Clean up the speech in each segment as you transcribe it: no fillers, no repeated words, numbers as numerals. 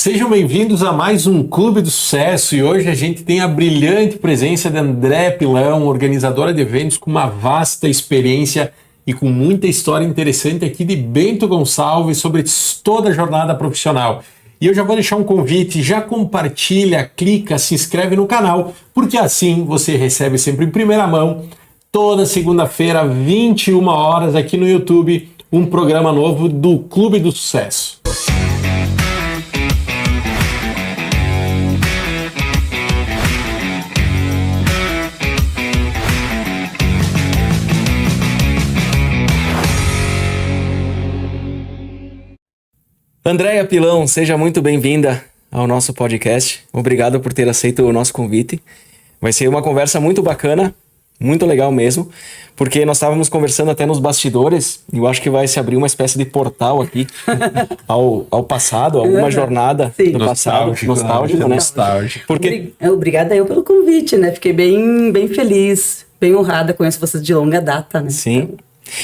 Sejam bem-vindos a mais um Clube do Sucesso e hoje a gente tem a brilhante presença de Andréa Pilão, organizadora de eventos com uma vasta experiência e com muita história interessante aqui de Bento Gonçalves sobre toda a jornada profissional. E eu já vou deixar um convite, já compartilha, clica, se inscreve no canal, porque assim você recebe sempre em primeira mão, toda segunda-feira, 21 horas, aqui no YouTube, um programa novo do Clube do Sucesso. Andréa Pilão, seja muito bem-vinda ao nosso podcast. Obrigado por ter aceito o nosso convite. Vai ser uma conversa muito bacana, muito legal mesmo, porque nós estávamos conversando até nos bastidores e eu acho que vai se abrir uma espécie de portal aqui ao passado, alguma jornada do passado, nostálgico, né? Porque... Obrigada eu pelo convite, né? Fiquei bem feliz, bem honrada, conheço vocês de longa data, né? Sim.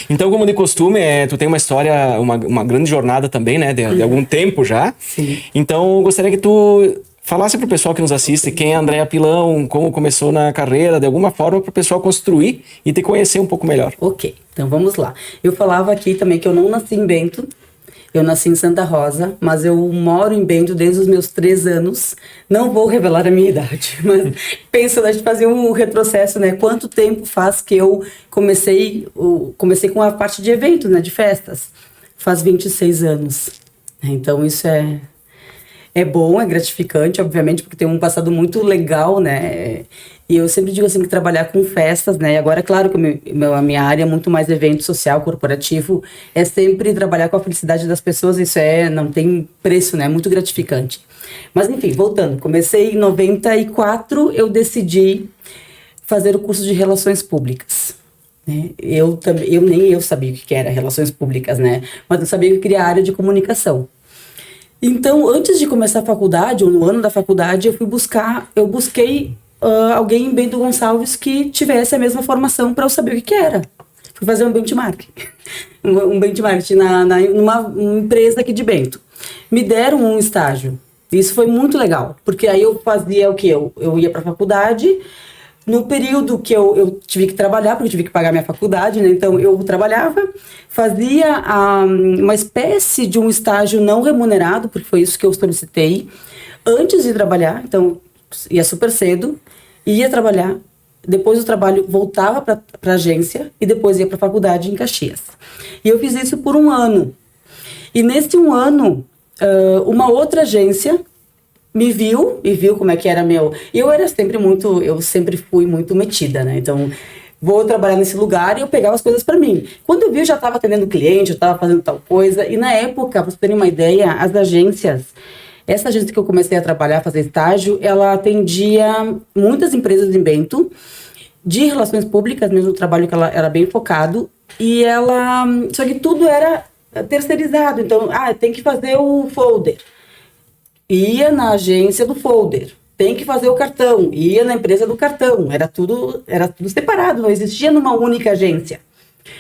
Então, como de costume, tu tem uma história, uma grande jornada também, né? De algum tempo já. Sim. Então, eu gostaria que tu falasse para o pessoal que nos assiste quem é a Andréa Pilão, como começou na carreira, de alguma forma, para o pessoal construir e te conhecer um pouco melhor. Ok, então vamos lá. Eu falava aqui também que eu não nasci em Bento, eu nasci em Santa Rosa, mas eu moro em Bento desde os meus 3 anos. Não vou revelar a minha idade, mas penso a gente fazer um retrocesso, né? Quanto tempo faz que eu comecei com a parte de eventos, né? De festas. Faz 26 anos. Então isso é bom, é gratificante, obviamente, porque tem um passado muito legal, né? E eu sempre digo assim que trabalhar com festas, né? E agora, claro que a minha área é muito mais evento social, corporativo, é sempre trabalhar com a felicidade das pessoas, isso não tem preço, né? É muito gratificante. Mas enfim, voltando, comecei em 94, eu decidi fazer o curso de Relações Públicas. Né? Nem eu sabia o que era Relações Públicas, né? Mas eu sabia que eu queria a área de comunicação. Então, antes de começar a faculdade, ou no ano da faculdade, eu busquei alguém em Bento Gonçalves que tivesse a mesma formação para eu saber o que era. Fui fazer um benchmark. um benchmark numa empresa aqui de Bento. Me deram um estágio. Isso foi muito legal, porque aí eu fazia o quê? Eu ia para a faculdade. No período que eu tive que trabalhar, porque eu tive que pagar minha faculdade, né? Então eu trabalhava, fazia uma espécie de um estágio não remunerado, porque foi isso que eu solicitei, antes de trabalhar. Então ia super cedo, ia trabalhar, depois do trabalho voltava para a agência e depois ia para a faculdade em Caxias. E eu fiz isso por 1 ano. E nesse 1 ano, uma outra agência me viu e viu como é que era meu... Eu sempre fui muito metida, né? Então, vou trabalhar nesse lugar e eu pegava as coisas para mim. Quando eu vi, eu já estava atendendo cliente, eu estava fazendo tal coisa. E na época, para vocês terem uma ideia, as agências... Essa agência que eu comecei a trabalhar, fazer estágio, ela atendia muitas empresas em Bento, de relações públicas, mesmo o trabalho que ela era bem focado. E só que tudo era terceirizado. Então, tem que fazer o folder. Ia na agência do folder, tem que fazer o cartão, ia na empresa do cartão, era tudo separado, não existia numa única agência.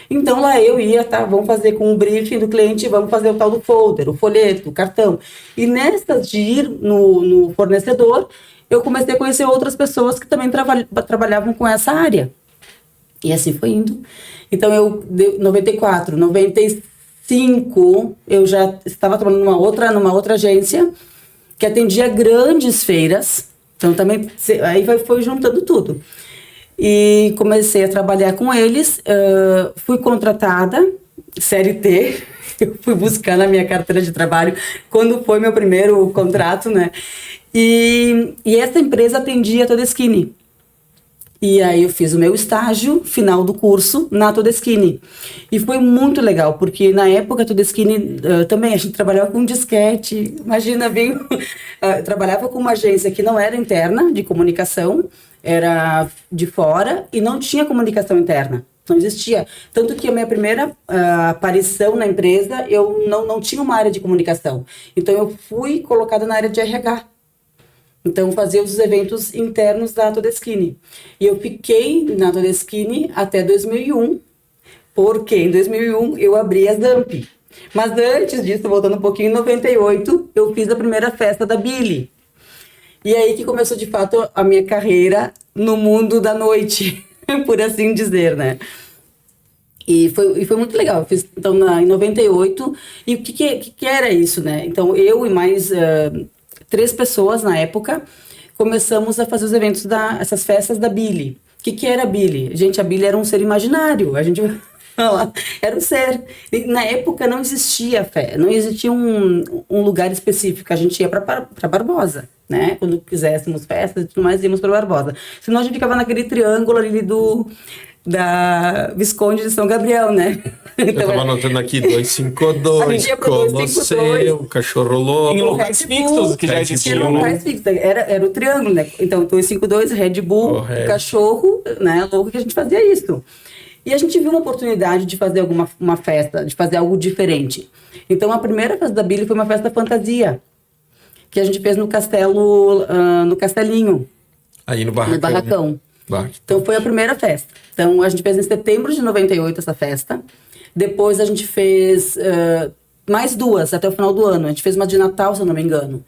Então lá eu ia, vamos fazer com o briefing do cliente, vamos fazer o tal do folder, o folheto, o cartão. E nessas de ir no fornecedor, eu comecei a conhecer outras pessoas que também trabalhavam com essa área. E assim foi indo. Então eu, 94, 95, eu já estava trabalhando numa outra agência, que atendia grandes feiras, então também, aí foi juntando tudo. E comecei a trabalhar com eles, fui contratada, CLT, eu fui buscar na minha carteira de trabalho, quando foi meu primeiro contrato, né? E essa empresa atendia a Todeschini. E aí eu fiz o meu estágio final do curso na Todeschini. E foi muito legal, porque na época a Todeschini também a gente trabalhava com disquete. Imagina, trabalhava com uma agência que não era interna de comunicação, era de fora e não tinha comunicação interna. Não existia. Tanto que a minha primeira aparição na empresa, eu não tinha uma área de comunicação. Então eu fui colocada na área de RH. Então, fazia os eventos internos da Todeschini. E eu fiquei na Todeschini até 2001, porque em 2001 eu abri a Zamp. Mas antes disso, voltando um pouquinho, em 98, eu fiz a primeira festa da Billy. E aí que começou, de fato, a minha carreira no mundo da noite, por assim dizer, né? E foi muito legal. Eu fiz, então, em 98. E o que era isso, né? Então, eu e mais 3 pessoas na época começamos a fazer os eventos essas festas da Billy. O que era a Billy? Gente, a Billy era um ser imaginário. A gente era um ser. E, na época não existia fé, não existia um lugar específico. A gente ia para Barbosa, né? Quando quiséssemos festas e tudo mais, íamos para Barbosa. Senão a gente ficava naquele triângulo ali da Visconde de São Gabriel, né? Então, eu tava anotando aqui 252, Colosseu, Cachorro Louco. Em locais fixos que já existiam. Locais fixos, era o triângulo, né? Então, 252, Red Bull, Cachorro, né? Louco, que a gente fazia isso. E a gente viu uma oportunidade de fazer uma festa, de fazer algo diferente. Então, a primeira festa da Billy foi uma festa fantasia, que a gente fez no castelo, no Castelinho. Aí no Barracão. No Barracão. Né? Então, foi a primeira festa. Então, a gente fez em setembro de 98 essa festa. Depois, a gente fez mais 2 até o final do ano. A gente fez uma de Natal, se eu não me engano.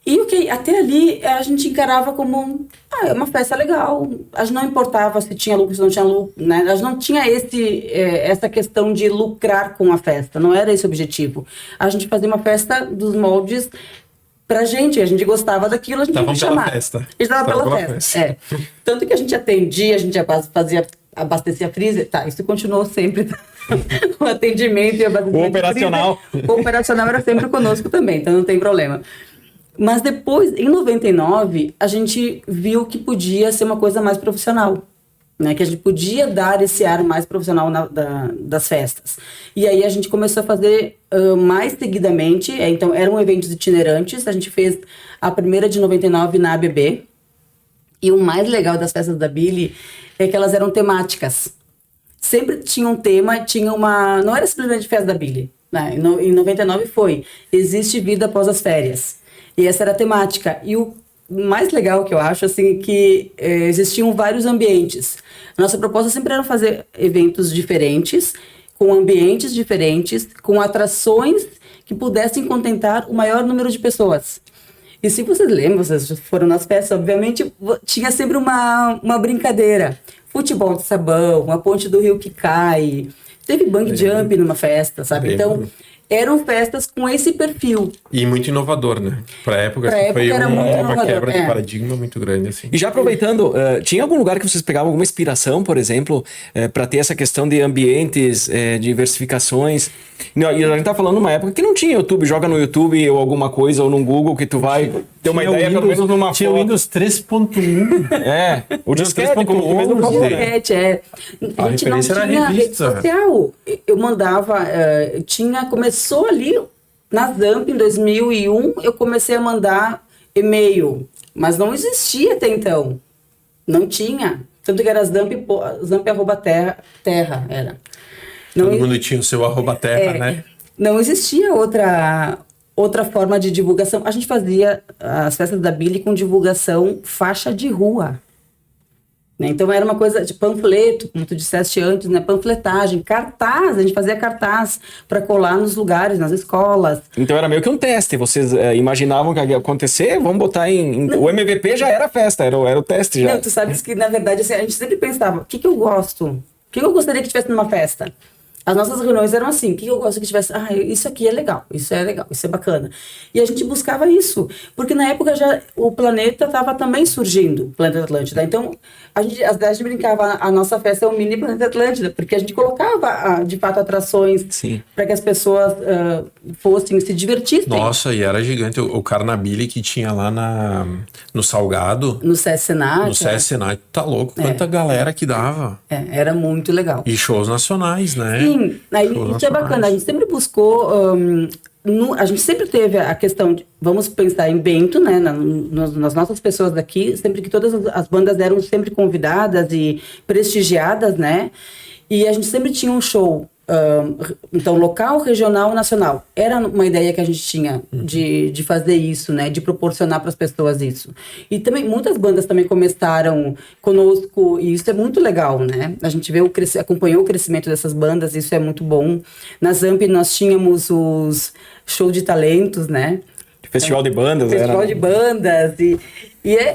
E até ali, a gente encarava como uma festa legal. A gente não importava se tinha lucro, se não tinha lucro, né? A gente não tinha essa questão de lucrar com a festa. Não era esse o objetivo. A gente fazia uma festa dos moldes pra gente. A gente gostava daquilo, a gente ia chamar. A gente estava pela festa. Tanto que a gente atendia, a gente abastecia freezer. Tá, isso continuou sempre. O atendimento e o abastecimento. O operacional. O operacional era sempre conosco também, então não tem problema. Mas depois, em 99, a gente viu que podia ser uma coisa mais profissional, né? Que a gente podia dar esse ar mais profissional das festas. E aí a gente começou a fazer mais seguidamente. Então, eram eventos itinerantes. A gente fez a primeira de 99 na ABB. E o mais legal das festas da Billy é que elas eram temáticas. Sempre tinha um tema, não era simplesmente festa da Billy, né? Em 99 foi Existe Vida Após as Férias. E essa era a temática. E o mais legal que eu acho, assim, que existiam vários ambientes. A nossa proposta sempre era fazer eventos diferentes, com ambientes diferentes, com atrações que pudessem contentar o maior número de pessoas. E se vocês lembram, vocês foram nas festas, obviamente, tinha sempre uma brincadeira. Futebol de sabão, a ponte do rio que cai. Teve bang jump numa festa, sabe? Então, eram festas com esse perfil. E muito inovador, né? Pra época, foi uma quebra de paradigma muito grande, assim. E já aproveitando, tinha algum lugar que vocês pegavam alguma inspiração, por exemplo, para ter essa questão de ambientes, diversificações? Não, e a gente tá falando numa época que não tinha YouTube, joga no YouTube ou alguma coisa, ou no Google, que tu vai ter uma ideia, pelo menos numa tinha foto. o Windows 3.1. O disquete, como tu mesmo falou, né? A gente não tinha rede social. Eu mandava, começou ali na Zamp em 2001, eu comecei a mandar e-mail, mas não existia até então. Não tinha. Tanto que era Zamp@terra era. Todo mundo tinha o seu @terra, né? Não existia outra forma de divulgação. A gente fazia as festas da Billy com divulgação faixa de rua. Né? Então era uma coisa de panfleto, como tu disseste antes, né? Panfletagem, cartaz, a gente fazia cartaz para colar nos lugares, nas escolas. Então era meio que um teste, vocês imaginavam que ia acontecer, vamos botar o MVP já era a festa, era o teste já. Não, tu sabes que na verdade assim, a gente sempre pensava, o que eu gosto? O que eu gostaria que tivesse numa festa? As nossas reuniões eram assim, o que eu gosto que tivesse? Isso aqui é legal, isso é bacana. E a gente buscava isso, porque na época já o planeta estava também surgindo, o Planeta Atlântida. Então, a gente brincava, a nossa festa é o mini Planeta Atlântida, porque a gente colocava, de fato, atrações para que as pessoas fossem, se divertissem. Nossa, e era gigante. O Carnabile que tinha lá no Salgado. No CS Senat. No CS Senat, tá louco, quanta galera que dava. Era muito legal. E shows nacionais, né? Sim, aí, isso é bacana. A gente sempre buscou, a gente sempre teve a questão de, vamos pensar em Bento, né, nas nossas pessoas daqui, sempre que todas as bandas eram sempre convidadas e prestigiadas, né, e a gente sempre tinha um show Então, local, regional, nacional. Era uma ideia que a gente tinha de fazer isso, né? De proporcionar para as pessoas isso. E também, muitas bandas também começaram conosco, e isso é muito legal, né? A gente acompanhou o crescimento dessas bandas, isso é muito bom. Na Zamp, nós tínhamos os shows de talentos, né? Festival de bandas, Festival de bandas,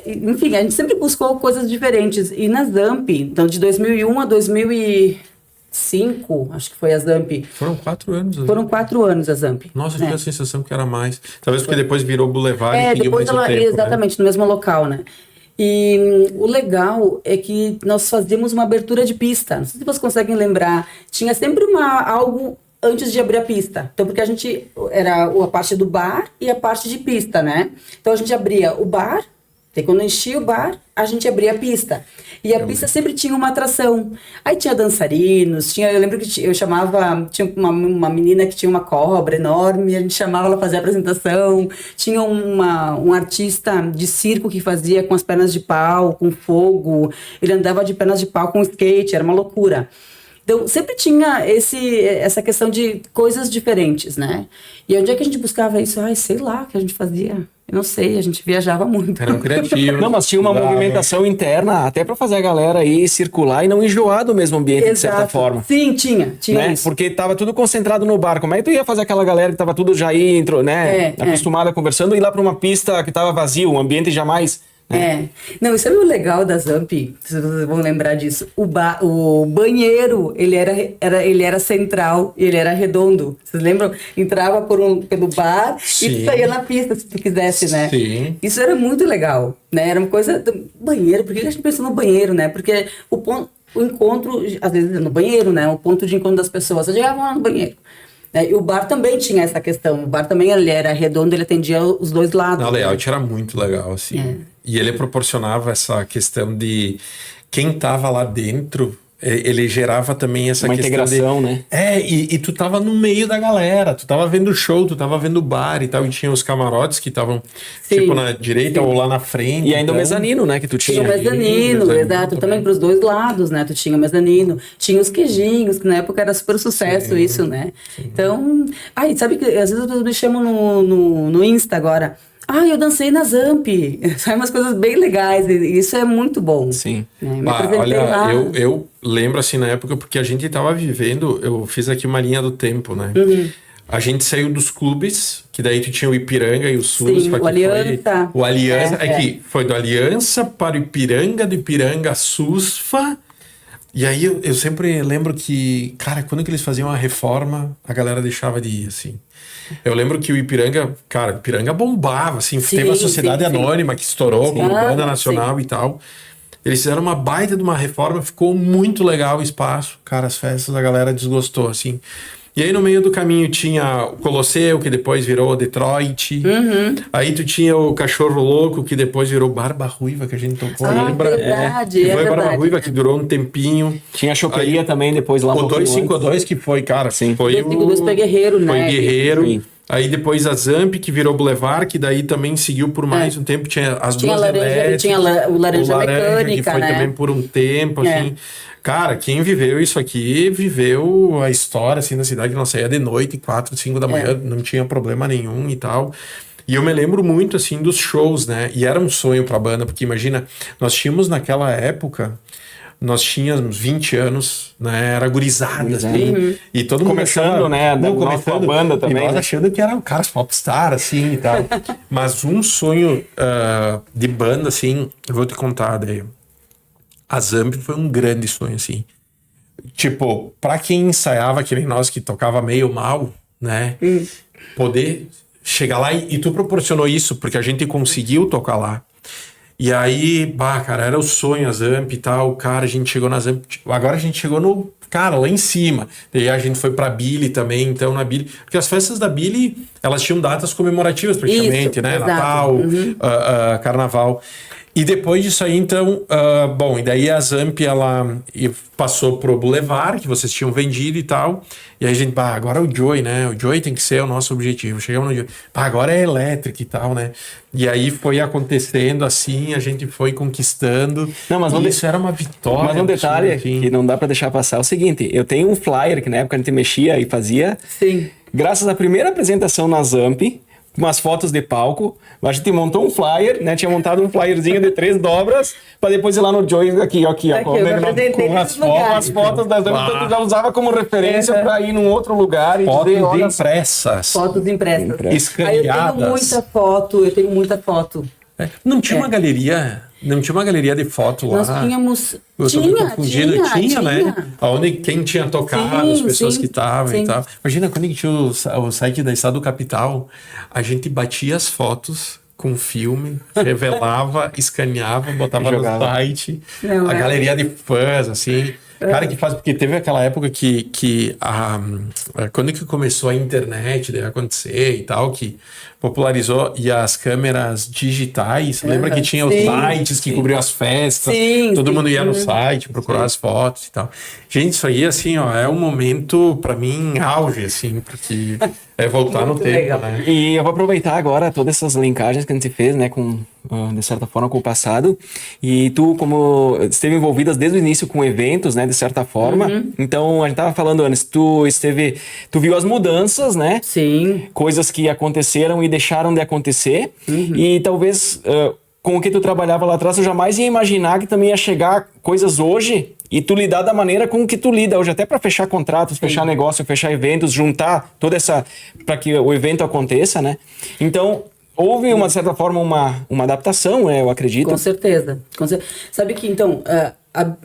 enfim, a gente sempre buscou coisas diferentes. E na Zamp, então, de 2001 a 2005, acho que foi a Zamp. Foram 4 anos. Foram 4 anos a Zamp. Nossa, eu tinha a sensação que era mais. Talvez porque depois virou Boulevard e seguiu depois mais o tempo, exatamente, no mesmo local, né? E o legal é que nós fazíamos uma abertura de pista. Não sei se vocês conseguem lembrar. Tinha sempre algo antes de abrir a pista. Então, porque a gente era a parte do bar e a parte de pista, né? Então, a gente abria o bar, e quando enchia o bar, a gente abria a pista. E a pista sempre tinha uma atração. Aí tinha dançarinos, eu lembro que tinha uma menina que tinha uma cobra enorme, a gente chamava ela para fazer a apresentação. Tinha um artista de circo que fazia com as pernas de pau, com fogo. Ele andava de pernas de pau com skate, era uma loucura. Então, sempre tinha essa questão de coisas diferentes, né? E onde é que a gente buscava isso? Sei lá, o que a gente fazia? Eu não sei, a gente viajava muito. Era um criativo. Não, mas tinha uma movimentação interna até para fazer a galera aí circular e não enjoar do mesmo ambiente, de certa forma. Sim, tinha né? isso. Porque tava tudo concentrado no bar. Como é que tu ia fazer aquela galera que tava tudo já aí, né? Acostumada conversando, e ir lá para uma pista que tava vazio, um ambiente jamais... Não, isso é muito legal da Zamp, se vocês vão lembrar disso. O banheiro, ele era central e ele era redondo. Vocês lembram? Entrava pelo bar e tu saía na pista, se tu quisesse, né? Sim. Isso era muito legal, né? Era uma coisa do banheiro. Por que a gente pensou no banheiro, né? Porque o encontro, às vezes no banheiro, né? O ponto de encontro das pessoas. Só chegavam lá no banheiro. E o bar também tinha essa questão. O bar também ele era redondo, ele atendia os dois lados. O layout era muito legal, assim. E ele proporcionava essa questão de quem tava lá dentro, ele gerava também essa uma questão integração, né? E tu tava no meio da galera, tu tava vendo o show, tu tava vendo o bar e tal, e tinha os camarotes que estavam tipo na direita ou lá na frente. E ainda o mezanino, né, que tu tinha. Tinha o mezanino, exato, também pros dois lados, né, tu tinha o mezanino, tinha os queijinhos, que na época era super sucesso isso, né. Então, sabe que às vezes as pessoas me chamam no Insta agora, eu dancei na Zamp. Sai umas coisas bem legais. E isso é muito bom. Sim. Né? Olha, eu lembro assim na época, porque a gente estava vivendo, eu fiz aqui uma linha do tempo, né? A gente saiu dos clubes, que daí tu tinha o Ipiranga e o SUS. Sim, o Aliança. O Aliança, que foi do Aliança para o Ipiranga, do Ipiranga a SUSFA. E aí eu sempre lembro que, cara, quando que eles faziam a reforma, a galera deixava de ir, assim. Eu lembro que o Ipiranga bombava, assim, teve a Sociedade Anônima que estourou como banda nacional e tal. Eles fizeram uma baita de uma reforma, ficou muito legal o espaço. Cara, as festas a galera desgostou, assim. E aí no meio do caminho tinha o Colosseu, que depois virou Detroit. Aí tu tinha o Cachorro Louco, que depois virou Barba Ruiva, que a gente tocou. Lembra? Verdade, que foi Barba Ruiva, que durou um tempinho. Tinha a Choperia também, depois lá o 252, que foi, cara, sim. Foi 252 foi Guerreiro, né? Foi Guerreiro. Sim. Aí depois a Zamp, que virou Boulevard, que daí também seguiu por mais um tempo. Tinha as duas elétricas. Tinha o Laranja Mecânica, que foi também por um tempo, assim. Cara, quem viveu isso aqui, viveu a história, assim, na cidade, que nós saía de noite, 4, 5 da manhã, não tinha problema nenhum e tal. E eu me lembro muito, assim, dos shows, né? E era um sonho pra banda, porque imagina, nós tínhamos naquela época... Nós tínhamos 20 anos, né? Era gurizada, assim. E todo mundo começando, né? Começando a banda também. E nós achando que eram caras popstar, assim, e tal. Mas um sonho de banda, assim, eu vou te contar, daí. A Zamp foi um grande sonho, assim. Tipo, pra quem ensaiava, que nem nós, que tocava meio mal, né? Poder chegar lá e tu proporcionou isso, porque a gente conseguiu tocar lá. E aí, cara, era o sonho a Zamp e tal, cara, a gente chegou na Zamp, agora a gente chegou no, cara, lá em cima. Daí a gente foi pra Billy também, então na Billy, porque as festas da Billy, elas tinham datas comemorativas praticamente, isso, né? exato. Natal, Carnaval. E depois disso aí, então, bom, e daí a Zamp, ela passou pro Boulevard, que vocês tinham vendido e tal, e aí a gente, agora o Joy, né, o Joy tem que ser o nosso objetivo, chegamos no Joy, agora é elétrico e tal, né, e aí foi acontecendo assim, a gente foi conquistando, não, mas isso era uma vitória. Mas um detalhe assim. que não dá pra deixar passar é o seguinte, eu tenho um flyer que na época a gente mexia e fazia, Sim. graças à primeira apresentação na Zamp, umas fotos de palco, a gente montou um flyer, né? Tinha montado um flyerzinho de 3 dobras, pra depois ir lá no Joy, aqui, ó, com as fotos das Zamp, então tu já usava como referência pra ir num outro lugar e Fotos dizer, olha, impressas. Fotos impressas. Escaneadas. Eu tenho muita foto. Não tinha uma galeria, não tinha uma galeria de foto lá. Nós tínhamos... Eu tô me confundindo, tinha, né? Onde quem tinha tocado, Sim, as pessoas sim, que estavam sim. e tal. Imagina quando a gente tinha o site da Estado Capital, a gente batia as fotos com filme, revelava, escaneava, botava no site, Não, a galeria de fãs, assim. Cara, que faz, porque teve aquela época que quando que começou a internet a acontecer e tal, que popularizou, e as câmeras digitais, lembra que tinha os sites que cobriam as festas, todo mundo ia no site procurar as fotos e tal. Gente, isso aí, assim, ó, é um momento, pra mim, auge, assim, porque é voltar no tempo, legal. né? E eu vou aproveitar agora todas essas linkagens que a gente fez, né, com, de certa forma, com o passado. E tu, como esteve envolvida desde o início com eventos, né, de certa forma. Então, a gente tava falando antes, tu viu as mudanças, né? Sim. Coisas que aconteceram e deixaram de acontecer. E talvez, com o que tu trabalhava lá atrás, eu jamais ia imaginar que também ia chegar coisas hoje e tu lidar da maneira com que tu lida hoje, até para fechar contratos, fechar negócio, fechar eventos, juntar toda essa... para que o evento aconteça, né? Então, houve, uma de certa forma, uma adaptação, né, eu acredito. Com certeza. Sabe que, então,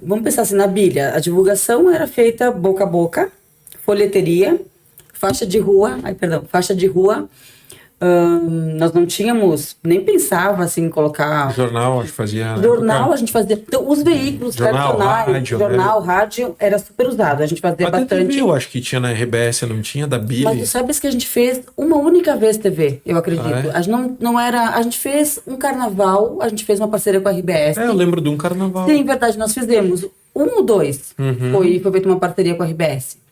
vamos pensar assim, na Bíblia, a divulgação era feita boca a boca, folheteria, faixa de rua, nós não tínhamos, nem pensava assim em colocar... Jornal, acho que fazia... Jornal a gente fazia... Então, os veículos tradicionais, rádio, era super usado. A gente fazia bastante... Eu acho que tinha na RBS, não tinha, da Billy. Mas tu sabes que a gente fez uma única vez TV, eu acredito. Ah, é? A gente não era... A gente fez um carnaval, a gente fez uma parceria com a RBS. Eu lembro de um carnaval. Sim, verdade, nós fizemos 1 ou 2. Foi feita uma parceria com a RBS.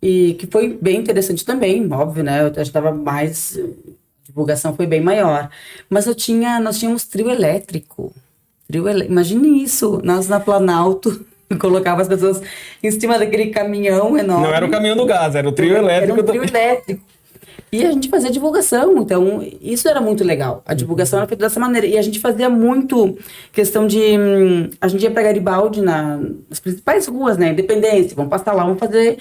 E que foi bem interessante também, óbvio, né? A gente tava mais... A divulgação foi bem maior. Mas nós tínhamos trio elétrico. Imagine isso, nós na Planalto... colocava as pessoas em cima daquele caminhão enorme. Não era o caminhão do gás, era o trio elétrico. Era um trio elétrico. E a gente fazia divulgação, então isso era muito legal. A divulgação era feita dessa maneira. E a gente fazia muito questão de... A gente ia pra Garibaldi nas principais ruas, né? Independência, vamos passar lá, vamos fazer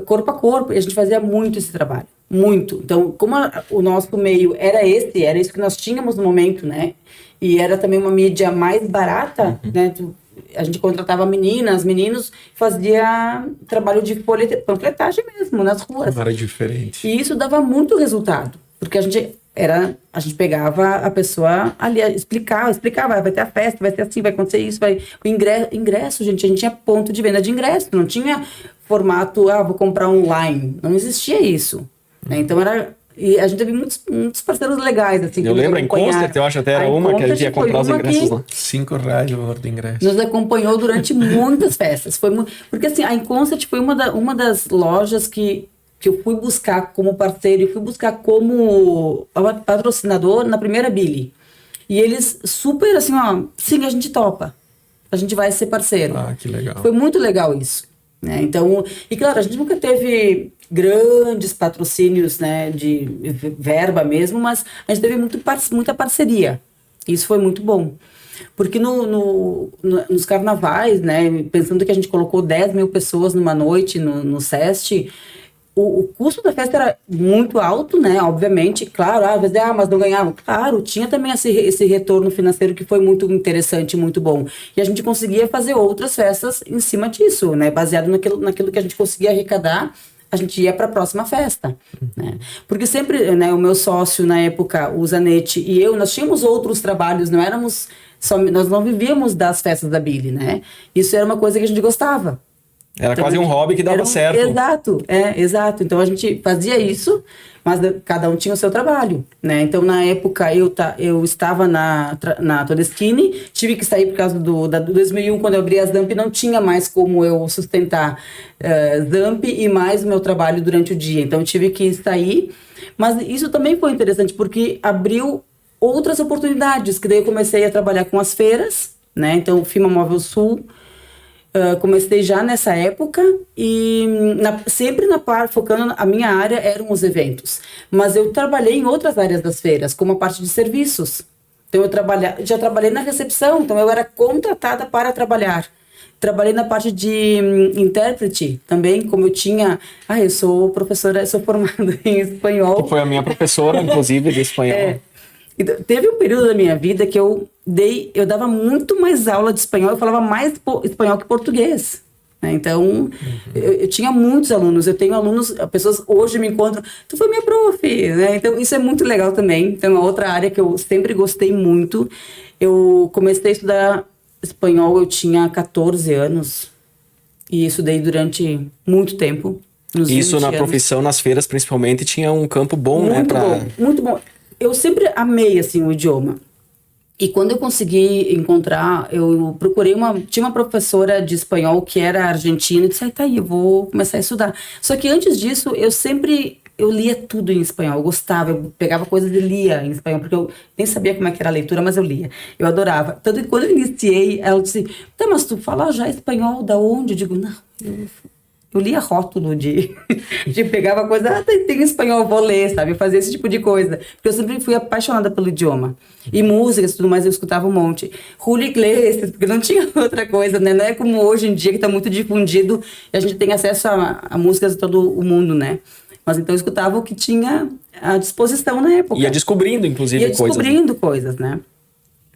corpo a corpo. E a gente fazia muito esse trabalho, muito. Então, como o nosso meio era isso que nós tínhamos no momento, né? E era também uma mídia mais barata, né? A gente contratava meninos, fazia trabalho de panfletagem mesmo, nas ruas. Não era diferente. E isso dava muito resultado, porque a gente pegava a pessoa ali, explicava, vai ter a festa, vai ter assim, vai acontecer isso, o ingresso, gente, a gente tinha ponto de venda de ingresso, não tinha formato, vou comprar online, não existia isso, né? Então e a gente teve muitos parceiros legais, assim. Eu lembro, em Concert, eu acho até era uma que a gente ia comprar os ingressos lá. 5 reais o valor do ingresso. Nos acompanhou durante muitas festas. Porque assim, a Inconcert foi uma das lojas que eu fui buscar como parceiro, eu fui buscar como patrocinador na primeira Billy. E eles super assim, sim, a gente topa. A gente vai ser parceiro. Ah, que legal. Foi muito legal isso. Né? Então, e claro, a gente nunca teve grandes patrocínios, né, de verba mesmo, mas a gente teve muita parceria. Isso foi muito bom. Porque nos carnavais, né, pensando que a gente colocou 10 mil pessoas numa noite no SEST, o custo da festa era muito alto, né, obviamente, claro, às vezes, mas não ganhavam. Claro, tinha também esse retorno financeiro que foi muito interessante, muito bom. E a gente conseguia fazer outras festas em cima disso, né, baseado naquilo que a gente conseguia arrecadar, a gente ia para a próxima festa, né? Porque sempre, né, o meu sócio na época, o Zanetti e eu, nós tínhamos outros trabalhos, nós não vivíamos das festas da Billy, né? Isso era uma coisa que a gente gostava. Era Então, quase um hobby que dava certo. Exato, exato. Então a gente fazia isso, mas cada um tinha o seu trabalho, né? Então na época eu estava na Todeschini, tive que sair por causa do 2001, quando eu abri a Zamp, não tinha mais como eu sustentar Zamp e mais o meu trabalho durante o dia. Então eu tive que sair, mas isso também foi interessante, porque abriu outras oportunidades, que daí eu comecei a trabalhar com as feiras, né? Então, Firma Móvel Sul, comecei já nessa época e sempre focando, a minha área eram os eventos. Mas eu trabalhei em outras áreas das feiras, como a parte de serviços. Então, já trabalhei na recepção, então eu era contratada para trabalhar. Trabalhei na parte de intérprete também, como eu tinha... eu sou professora, sou formada em espanhol. Que foi a minha professora, inclusive, de espanhol. Então, teve um período da minha vida que eu dava muito mais aula de espanhol, eu falava mais espanhol que português, né? Então, eu tinha muitos alunos, eu tenho alunos, pessoas hoje me encontram, tu foi minha prof, né? Então, isso é muito legal também. Então, é uma outra área que eu sempre gostei muito. Eu comecei a estudar espanhol, eu tinha 14 anos, e estudei durante muito tempo. Isso na profissão, nas feiras principalmente, tinha um campo bom, muito né? Bom, muito bom. Eu sempre amei, assim, o idioma. E quando eu consegui encontrar, eu procurei tinha uma professora de espanhol que era argentina, e disse, tá aí, eu vou começar a estudar. Só que antes disso, eu lia tudo em espanhol, eu gostava, eu pegava coisas e lia em espanhol, porque eu nem sabia como é que era a leitura, mas eu lia. Eu adorava. Tanto que quando eu iniciei, ela disse, mas tu fala já espanhol da onde? Eu digo, não, eu lia rótulo de pegava coisa, tem espanhol, vou ler, sabe? Eu fazia esse tipo de coisa. Porque eu sempre fui apaixonada pelo idioma. E músicas e tudo mais, eu escutava um monte. Julio Iglesias, porque não tinha outra coisa, né? Não é como hoje em dia, que está muito difundido, e a gente tem acesso a músicas de todo o mundo, né? Mas então eu escutava o que tinha à disposição na época. Ia descobrindo, inclusive, coisas. Ia descobrindo coisas, né?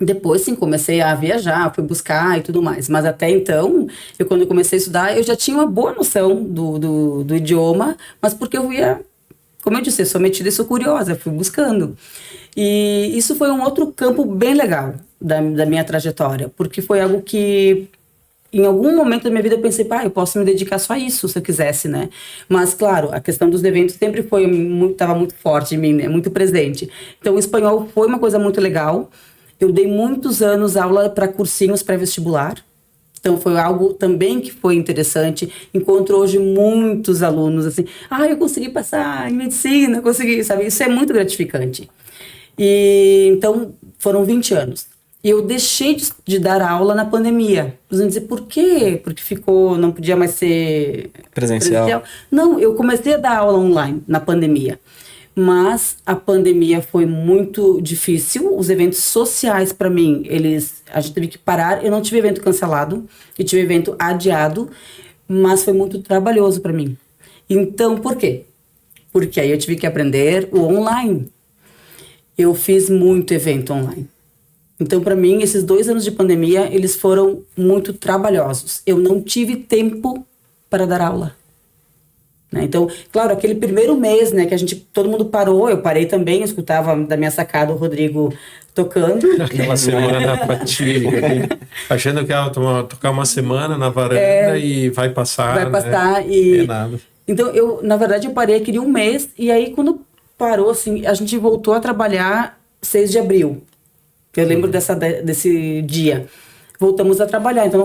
Depois, sim, comecei a viajar, fui buscar e tudo mais. Mas até então, quando eu comecei a estudar, eu já tinha uma boa noção do idioma, mas porque eu ia, como eu disse, eu sou metida e sou curiosa, fui buscando. E isso foi um outro campo bem legal da minha trajetória, porque foi algo que, em algum momento da minha vida, eu pensei, eu posso me dedicar só a isso, se eu quisesse, né? Mas, claro, a questão dos eventos sempre estava muito forte em mim, né? Muito presente. Então, o espanhol foi uma coisa muito legal. Eu dei muitos anos aula para cursinhos pré-vestibular. Então, foi algo também que foi interessante. Encontro hoje muitos alunos assim, eu consegui passar em medicina, consegui, sabe? Isso é muito gratificante. E, então, foram 20 anos. E eu deixei de dar aula na pandemia. Vocês vão dizer, por quê? Porque não podia mais ser presencial. Não, eu comecei a dar aula online na pandemia. Mas a pandemia foi muito difícil. Os eventos sociais, para mim, a gente teve que parar. Eu não tive evento cancelado, eu tive evento adiado, mas foi muito trabalhoso para mim. Então, por quê? Porque aí eu tive que aprender o online. Eu fiz muito evento online. Então, para mim, esses 2 anos de pandemia, eles foram muito trabalhosos. Eu não tive tempo para dar aula. Né? Então, claro, aquele primeiro mês, né, que todo mundo parou, eu parei também, eu escutava da minha sacada o Rodrigo tocando. Aquela semana pra ti, achando que ia tocar uma semana na varanda e vai passar. Vai passar, né? E... É nada. Então, na verdade, eu parei aquele 1 mês, e aí quando parou, assim, a gente voltou a trabalhar 6 de abril. Eu lembro desse dia. Voltamos a trabalhar, então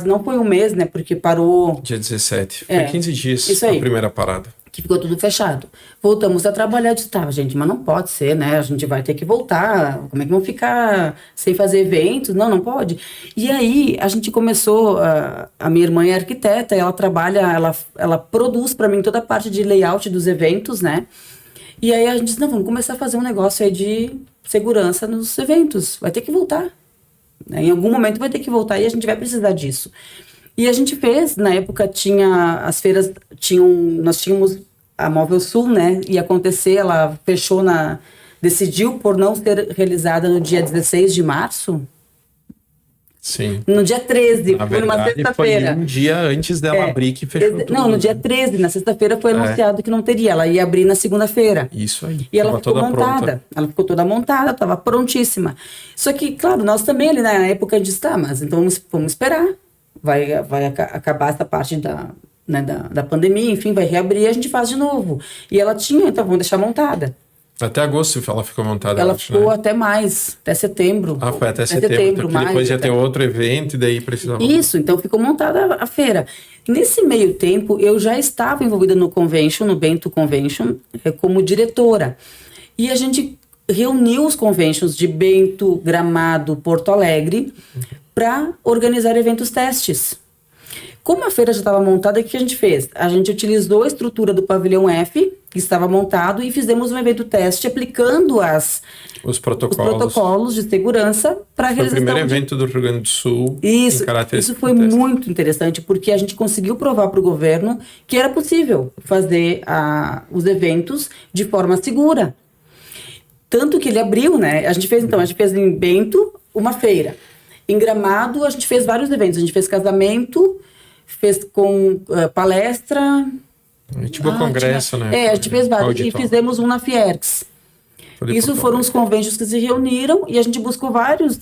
não foi 1 mês, né, porque parou... Dia 17, foi 15 dias isso aí, a primeira parada. Que ficou tudo fechado. Voltamos a trabalhar, eu disse, gente, mas não pode ser, né, a gente vai ter que voltar, como é que vão ficar sem fazer eventos? Não pode. E aí, a gente começou, a minha irmã é arquiteta, ela trabalha, ela produz para mim toda a parte de layout dos eventos, né, e aí a gente disse, vamos começar a fazer um negócio aí de segurança nos eventos, vai ter que voltar. Em algum momento vai ter que voltar e a gente vai precisar disso. E a gente fez, na época as feiras nós tínhamos a Móvel Sul, né? Ia acontecer, ela fechou decidiu por não ser realizada no dia 16 de março. Sim. No dia 13, na foi numa sexta-feira. Foi um dia antes dela abrir que fechou tudo. Não, no dia 13, na sexta-feira foi anunciado que não teria. Ela ia abrir na segunda-feira. Isso aí. E ela ficou montada. Pronta. Ela ficou toda montada, estava prontíssima. Só que, claro, nós também ali na época a gente disse, mas então vamos esperar. acabar essa parte da pandemia, enfim, vai reabrir e a gente faz de novo. E ela tinha, então vamos deixar montada. Até agosto ela ficou montada. Ela ficou até mais, até setembro. Ah, foi até setembro, porque depois ia ter outro evento e daí precisava... Isso, então ficou montada a feira. Nesse meio tempo, eu já estava envolvida no Bento Convention, como diretora. E a gente reuniu os conventions de Bento, Gramado, Porto Alegre, para organizar eventos testes. Como a feira já estava montada, o que a gente fez? A gente utilizou a estrutura do pavilhão F, que estava montado, e fizemos um evento teste aplicando os protocolos de segurança para a realização. Foi o primeiro evento do Rio Grande do Sul. Isso foi muito interessante, porque a gente conseguiu provar para o governo que era possível fazer os eventos de forma segura. Tanto que ele abriu, né? A gente fez em Bento uma feira. Em Gramado, a gente fez vários eventos. A gente fez casamento, fez com palestra. Tipo congresso, né? A gente fez vários. E fizemos um na Fiergs. Isso foram os convênios que se reuniram e a gente buscou vários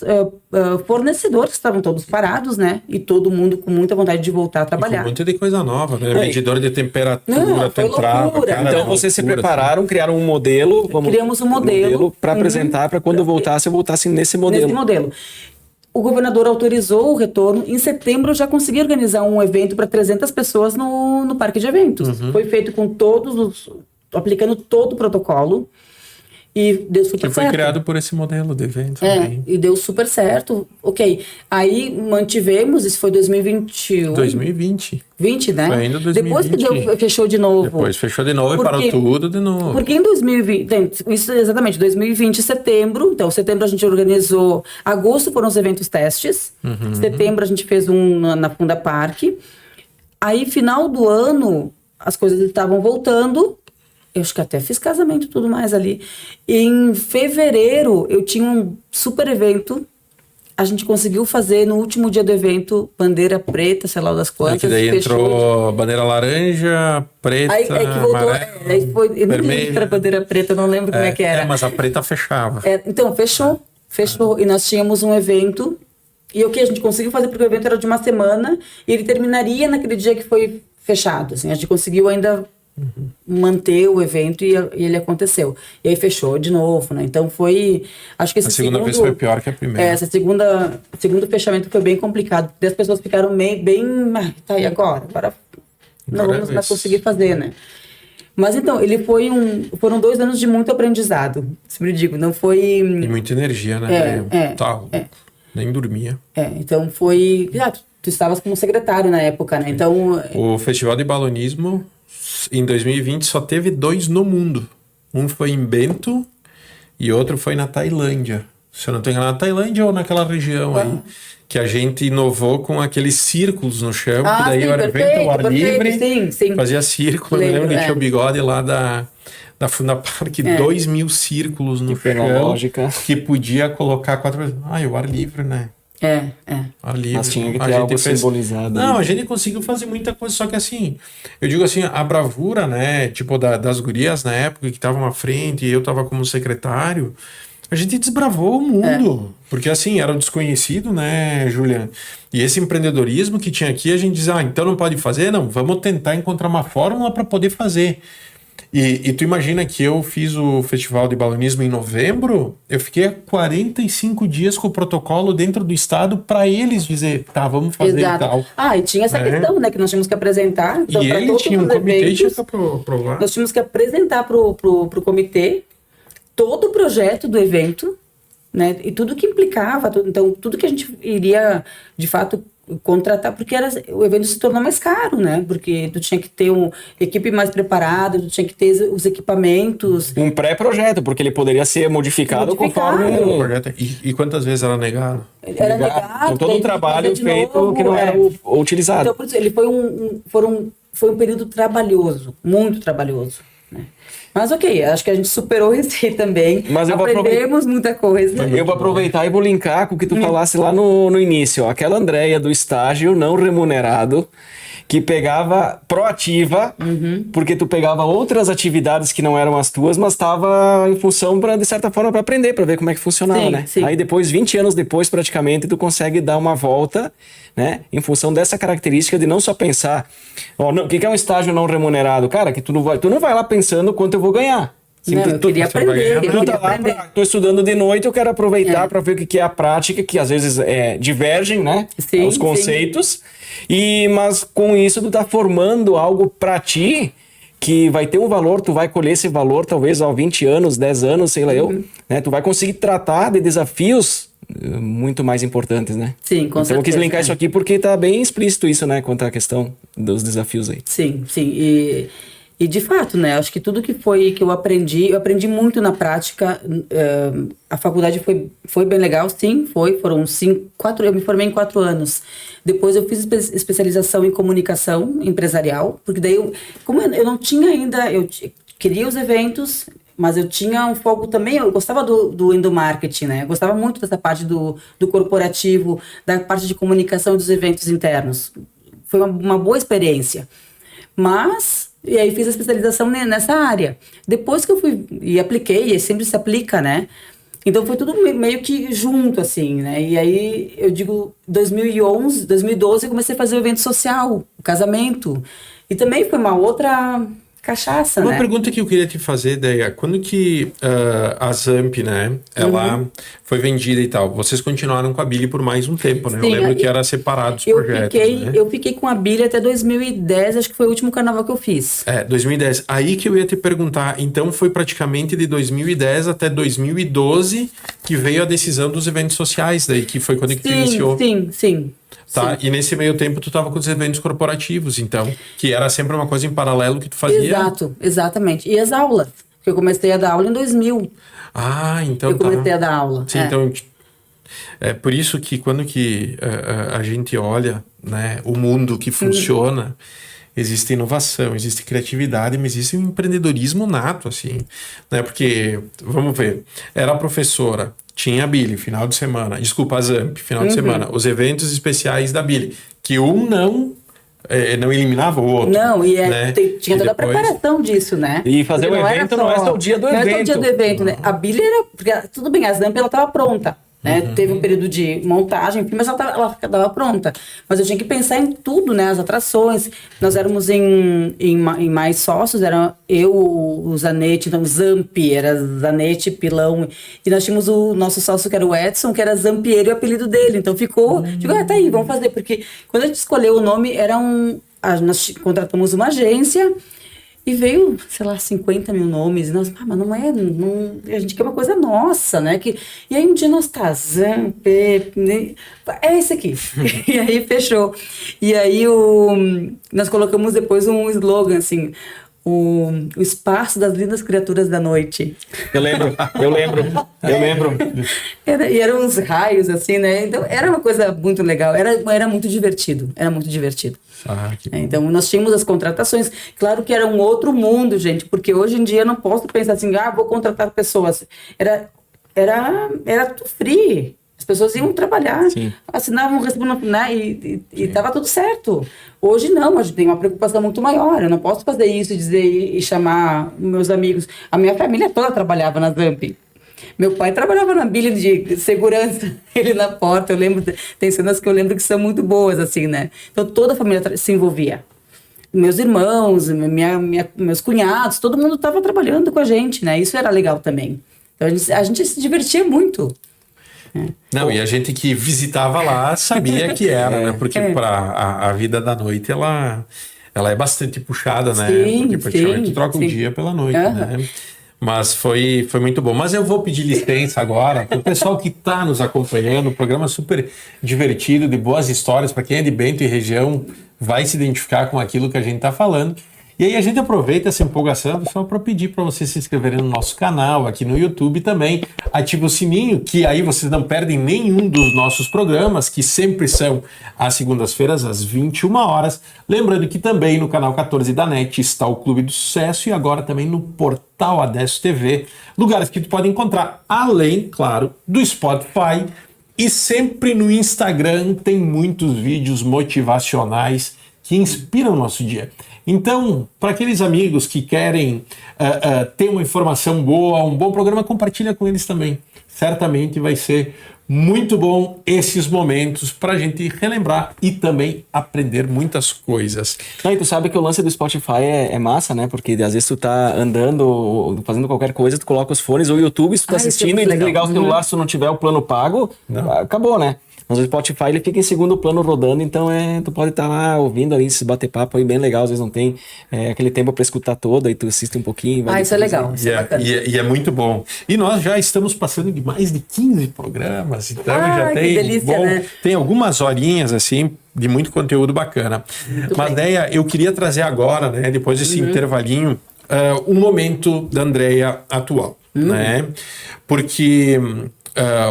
fornecedores que estavam todos parados, né? E todo mundo com muita vontade de voltar a trabalhar. Muito de coisa nova, né? Medidor de temperatura, Então vocês se prepararam, criaram um modelo. Criamos um modelo para apresentar, para quando voltasse, eu voltasse nesse modelo. O governador autorizou o retorno. Em setembro, eu já consegui organizar um evento para 300 pessoas no parque de eventos. Foi feito com aplicando todo o protocolo. E deu super certo. Que foi criado por esse modelo de evento. E deu super certo. Ok. Aí mantivemos, isso foi 2021. 2020. 20, né? Foi ainda 2020. Depois que fechou de novo. Depois fechou de novo e parou tudo de novo. Porque em 2020, isso exatamente, 2020, setembro, então setembro a gente organizou, agosto foram os eventos testes, setembro a gente fez um na Funda Parque, aí final do ano as coisas estavam voltando. Eu acho que até fiz casamento e tudo mais ali. Em fevereiro, eu tinha um super evento. A gente conseguiu fazer no último dia do evento bandeira preta, sei lá das quantas. Que daí entrou bandeira laranja, preta, aí que voltou, amarela, aí foi, eu não lembro vermelha. era bandeira preta, eu não lembro como é que era. Mas a preta fechava. Então, fechou. E nós tínhamos um evento. E o que a gente conseguiu fazer, porque o evento era de uma semana, e ele terminaria naquele dia que foi fechado. Assim, a gente conseguiu ainda... manter o evento e ele aconteceu. E aí fechou de novo, né? Então foi... Acho que esse a segunda vez foi pior que a primeira. Segundo fechamento foi bem complicado, porque as pessoas ficaram bem... Tá, e agora? Agora não vamos mais conseguir fazer, né? Mas então, ele foram 2 anos de muito aprendizado. Sempre digo, não foi... E muita energia, né? Nem dormia. Então foi... tu estavas como secretário na época, né? Então... O Festival de Balonismo... Em 2020 só teve 2 no mundo. Um foi em Bento e outro foi na Tailândia. Se eu não estou enganado, na Tailândia ou naquela região aí. Que a gente inovou com aqueles círculos no chão. Que daí o evento ao ar livre. Sim. Fazia círculo. Eu lembro que tinha o bigode lá da Funda Parque. 2.000 círculos no chão. Que podia colocar 4 vezes. O ar livre, né? Ar livre. Mas tinha que ter algo simbolizado. Não, a gente conseguiu fazer muita coisa, só que assim, eu digo assim, a bravura, né, tipo das gurias na época que estavam à frente e eu tava como secretário, a gente desbravou o mundo, porque assim, era o desconhecido, né, Juliana? E esse empreendedorismo que tinha aqui, a gente diz, então não pode fazer? Não, vamos tentar encontrar uma fórmula para poder fazer. E tu imagina que eu fiz o Festival de Balonismo em novembro, eu fiquei 45 dias com o protocolo dentro do estado para eles dizer, tá, vamos fazer e tal. E tinha essa questão, né, que nós tínhamos que apresentar. Então, e eles tinham um comitê e para provar. Nós tínhamos que apresentar pro comitê todo o projeto do evento, né, e tudo que implicava, então tudo que a gente iria, de fato, contratar, porque o evento se tornou mais caro, né? Porque tu tinha que ter uma equipe mais preparada, tu tinha que ter os equipamentos. Um pré-projeto, porque ele poderia ser modificado conforme... E quantas vezes era negado? Era negado. Então todo o trabalho feito que não era utilizado. Então, por isso, ele foi um período trabalhoso, muito trabalhoso, né? Mas ok, acho que a gente superou isso aí também. Mas eu vou aprendemos muita coisa. Eu vou aproveitar e vou linkar com o que tu falasse lá no início. Ó. Aquela Andréia do estágio não remunerado, que pegava proativa, porque tu pegava outras atividades que não eram as tuas, mas estava em função, de certa forma, para aprender, para ver como é que funcionava, Sim, né? sim. Aí depois, 20 anos depois, praticamente, tu consegue dar uma volta, né? Em função dessa característica de não só pensar, ó, o que é um estágio não remunerado? Cara, que tu não vai lá pensando quanto eu vou ganhar. Não, eu queria aprender, eu queria aprender. Tô estudando de noite, eu quero aproveitar para ver o que é a prática, que às vezes divergem, né? Sim, Os conceitos. Mas com isso tu tá formando algo para ti que vai ter um valor, tu vai colher esse valor talvez há 20 anos, 10 anos, sei lá eu, né? Tu vai conseguir tratar de desafios muito mais importantes, né? Sim, com então certeza. Eu quis linkar isso aqui porque tá bem explícito isso, né? Quanto à questão dos desafios aí. Sim, sim. E de fato, né? Acho que tudo que eu aprendi muito na prática. A faculdade foi bem legal, sim, foram 4, eu me formei em 4 anos. Depois eu fiz especialização em comunicação empresarial, porque daí como eu não tinha ainda, eu queria os eventos, mas eu tinha um foco também, eu gostava do endomarketing, né? Eu gostava muito dessa parte do corporativo, da parte de comunicação dos eventos internos. Foi uma boa experiência. E aí fiz a especialização nessa área. Depois que eu fui e apliquei, e sempre se aplica, né? Então foi tudo meio que junto, assim, né? E aí, eu digo, 2012, eu comecei a fazer o evento social, o casamento. E também foi uma outra cachaça, Uma né? pergunta que eu queria te fazer, Deia, quando que a Zamp, né, ela foi vendida e tal, vocês continuaram com a Billy por mais um tempo, né? Sim, eu lembro que era separado os projetos, né? Eu fiquei com a Billy até 2010, acho que foi o último carnaval que eu fiz. 2010. Aí que eu ia te perguntar, então foi praticamente de 2010 até 2012 que veio a decisão dos eventos sociais, daí que foi quando que tu iniciou. Sim. Tá? E nesse meio tempo tu tava com os eventos corporativos, então, que era sempre uma coisa em paralelo que tu fazia. Exato, exatamente. E as aulas, porque eu comecei a dar aula em 2000. Ah, então Eu comecei a dar aula. Sim, então é por isso que quando que a gente olha, né, o mundo que funciona, existe inovação, existe criatividade, mas existe um empreendedorismo nato, assim, né? Porque, vamos ver, era professora, tinha a Billy, final de semana, desculpa, a Zamp, final de semana, os eventos especiais da Billy, que um não eliminava o outro. Não, né? Tinha toda a preparação disso, né? E fazer o evento não é só o dia do evento. Não é só o dia do evento, né? A Billy era... Porque, tudo bem, a Zamp, ela estava pronta. Né? Teve um período de montagem, enfim, mas ela estava pronta. Mas eu tinha que pensar em tudo, né? As atrações. Nós éramos em mais sócios, era eu, o Zanetti, então Zamp, era Zanetti, Pilão. E nós tínhamos o nosso sócio, que era o Edson, que era Zampieiro, e o apelido dele. Então ficou... Digo, tá aí, vamos fazer. Porque quando a gente escolheu o nome, nós contratamos uma agência... E veio, sei lá, 50 mil nomes. E nós, mas não é... a gente quer uma coisa nossa, né? E aí um dia nós Zamp, é esse aqui. E aí fechou. E aí nós colocamos depois um slogan, assim... O espaço das lindas criaturas da noite. Eu lembro. E eram uns raios, assim, né? Então, era uma coisa muito legal. Era muito divertido. Então, nós tínhamos as contratações. Claro que era um outro mundo, gente. Porque hoje em dia eu não posso pensar assim, vou contratar pessoas. Era tudo free. As pessoas iam trabalhar, assinavam, recebiam, né? E estava tudo certo. Hoje não, a gente tem uma preocupação muito maior. Eu não posso fazer isso e chamar meus amigos. A minha família toda trabalhava na Zamp. Meu pai trabalhava na Billy de segurança, ele na porta. Eu lembro, tem cenas que eu lembro que são muito boas, assim, né? Então toda a família se envolvia. Meus irmãos, meus cunhados, todo mundo estava trabalhando com a gente, né? Isso era legal também. Então a gente se divertia muito. Não, e a gente que visitava lá sabia que era, né? Porque a vida da noite, ela é bastante puxada, né? Porque praticamente troca o dia pela noite, né? Mas foi muito bom. Mas eu vou pedir licença agora para o pessoal que está nos acompanhando, um programa super divertido, de boas histórias, para quem é de Bento e região, vai se identificar com aquilo que a gente está falando. E aí a gente aproveita essa empolgação só para pedir para vocês se inscreverem no nosso canal, aqui no YouTube também. Ative o sininho, que aí vocês não perdem nenhum dos nossos programas, que sempre são às segundas-feiras, às 21 horas. Lembrando que também no canal 14 da NET está o Clube do Sucesso e agora também no Portal Adesso TV, lugares que tu pode encontrar, além, claro, do Spotify. E sempre no Instagram tem muitos vídeos motivacionais que inspiram o nosso dia. Então, para aqueles amigos que querem ter uma informação boa, um bom programa, compartilha com eles também. Certamente vai ser muito bom esses momentos para a gente relembrar e também aprender muitas coisas. Não, e tu sabe que o lance do Spotify é massa, né? Porque às vezes tu tá andando, fazendo qualquer coisa, tu coloca os fones, ou o YouTube, se tu tá assistindo e desligar o celular, se tu não tiver o plano pago, acabou, né? Mas o Spotify ele fica em segundo plano rodando, então tu pode estar lá ouvindo ali, se bater papo aí bem legal, às vezes não tem aquele tempo para escutar todo, aí tu assiste um pouquinho. Isso é legal. E é muito bom. E nós já estamos passando de mais de 15 programas, então já tem, delícia, né? Tem algumas horinhas assim de muito conteúdo bacana. Mas, Deia, eu queria trazer agora, né, depois desse intervalinho, um momento da Andréia atual, né? Porque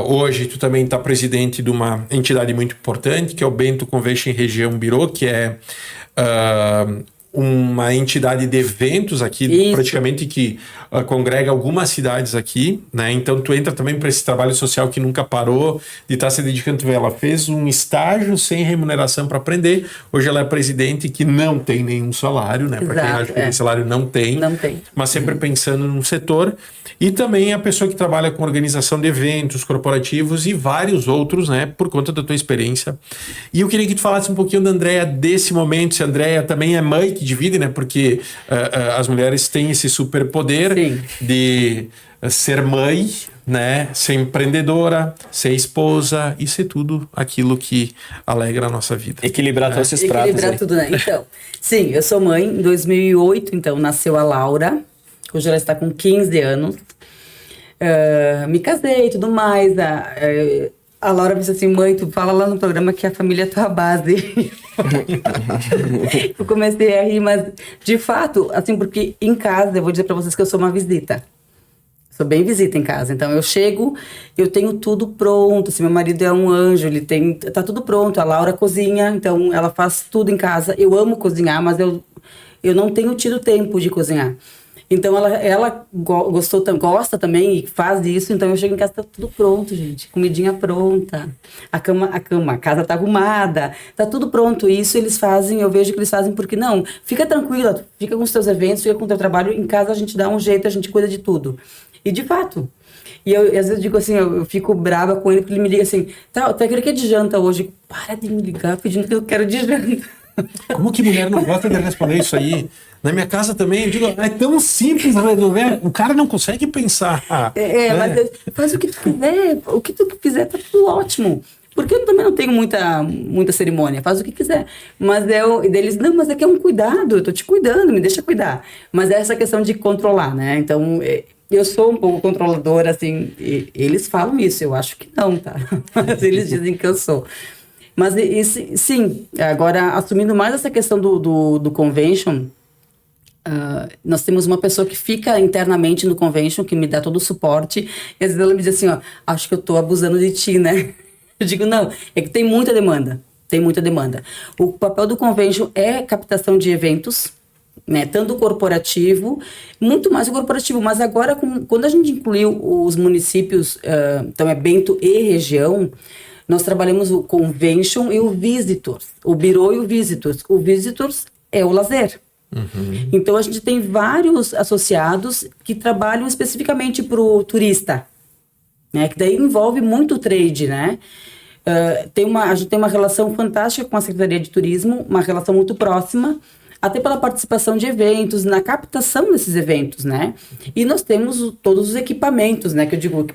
hoje tu também está presidente de uma entidade muito importante, que é o Bento Convention Região Birô, que é uma entidade de eventos aqui, praticamente que congrega algumas cidades aqui, né? Então tu entra também para esse trabalho social que nunca parou de estar se dedicando. Ela fez um estágio sem remuneração para aprender. Hoje ela é presidente que não tem nenhum salário, né? Para quem acha que tem salário, não tem. Mas sempre pensando num setor. E também a pessoa que trabalha com organização de eventos corporativos e vários outros, né? Por conta da tua experiência. E eu queria que tu falasse um pouquinho da Andréia desse momento. Se a Andréia também é mãe que divide, né? Porque as mulheres têm esse superpoder de ser mãe, né? Ser empreendedora, ser esposa e ser tudo aquilo que alegra a nossa vida. Equilibrar todos esses pratos. Equilibrar tudo, né? Então, sim, eu sou mãe. Em 2008, então, nasceu a Laura. Hoje ela está com 15 anos. Me casei e tudo mais. A Laura disse assim, mãe, tu fala lá no programa que a família é tua base. Eu comecei a rir, mas de fato, assim, porque em casa, eu vou dizer pra vocês que eu sou uma visita. Sou bem visita em casa. Então eu chego, eu tenho tudo pronto. Assim, meu marido é um anjo, tá tudo pronto. A Laura cozinha, então ela faz tudo em casa. Eu amo cozinhar, mas eu não tenho tido tempo de cozinhar. Então ela gosta também e faz isso, então eu chego em casa, tá tudo pronto, gente. Comidinha pronta, a casa tá arrumada, tá tudo pronto. Isso eles fazem, eu vejo que eles fazem porque não, fica tranquila, fica com os teus eventos, fica com o teu trabalho, em casa a gente dá um jeito, a gente cuida de tudo. E de fato. E eu às vezes digo assim, eu fico brava com ele, porque ele me liga assim, tá querendo que é de janta hoje? Para de me ligar pedindo que eu quero de janta. Como que mulher não gosta de responder isso aí? Na minha casa também, eu digo, é tão simples resolver, o cara não consegue pensar. Mas faz o que tu quiser, o que tu fizer tá tudo ótimo. Porque eu também não tenho muita cerimônia, faz o que quiser. Mas deles, não, mas é que é um cuidado, eu tô te cuidando, me deixa cuidar. Mas é essa questão de controlar, né? Então, eu sou um pouco controladora, assim, eles falam isso, eu acho que não, tá? Mas eles dizem que eu sou. Mas, sim, agora, assumindo mais essa questão do convention, nós temos uma pessoa que fica internamente no convention, que me dá todo o suporte, e às vezes ela me diz assim, acho que eu tô abusando de ti, né? Eu digo, não, é que tem muita demanda. O papel do convention é captação de eventos, né? Tanto o corporativo, muito mais o corporativo, mas agora, quando a gente incluiu os municípios, então é Bento e região, nós trabalhamos o convention e o visitors, o birô e o visitors. O visitors é o lazer. Uhum. Então a gente tem vários associados que trabalham especificamente para o turista, né? Que daí envolve muito o trade, né? A gente tem uma relação fantástica com a Secretaria de Turismo, uma relação muito próxima, até pela participação de eventos, na captação desses eventos, né? E nós temos todos os equipamentos, né? Que eu digo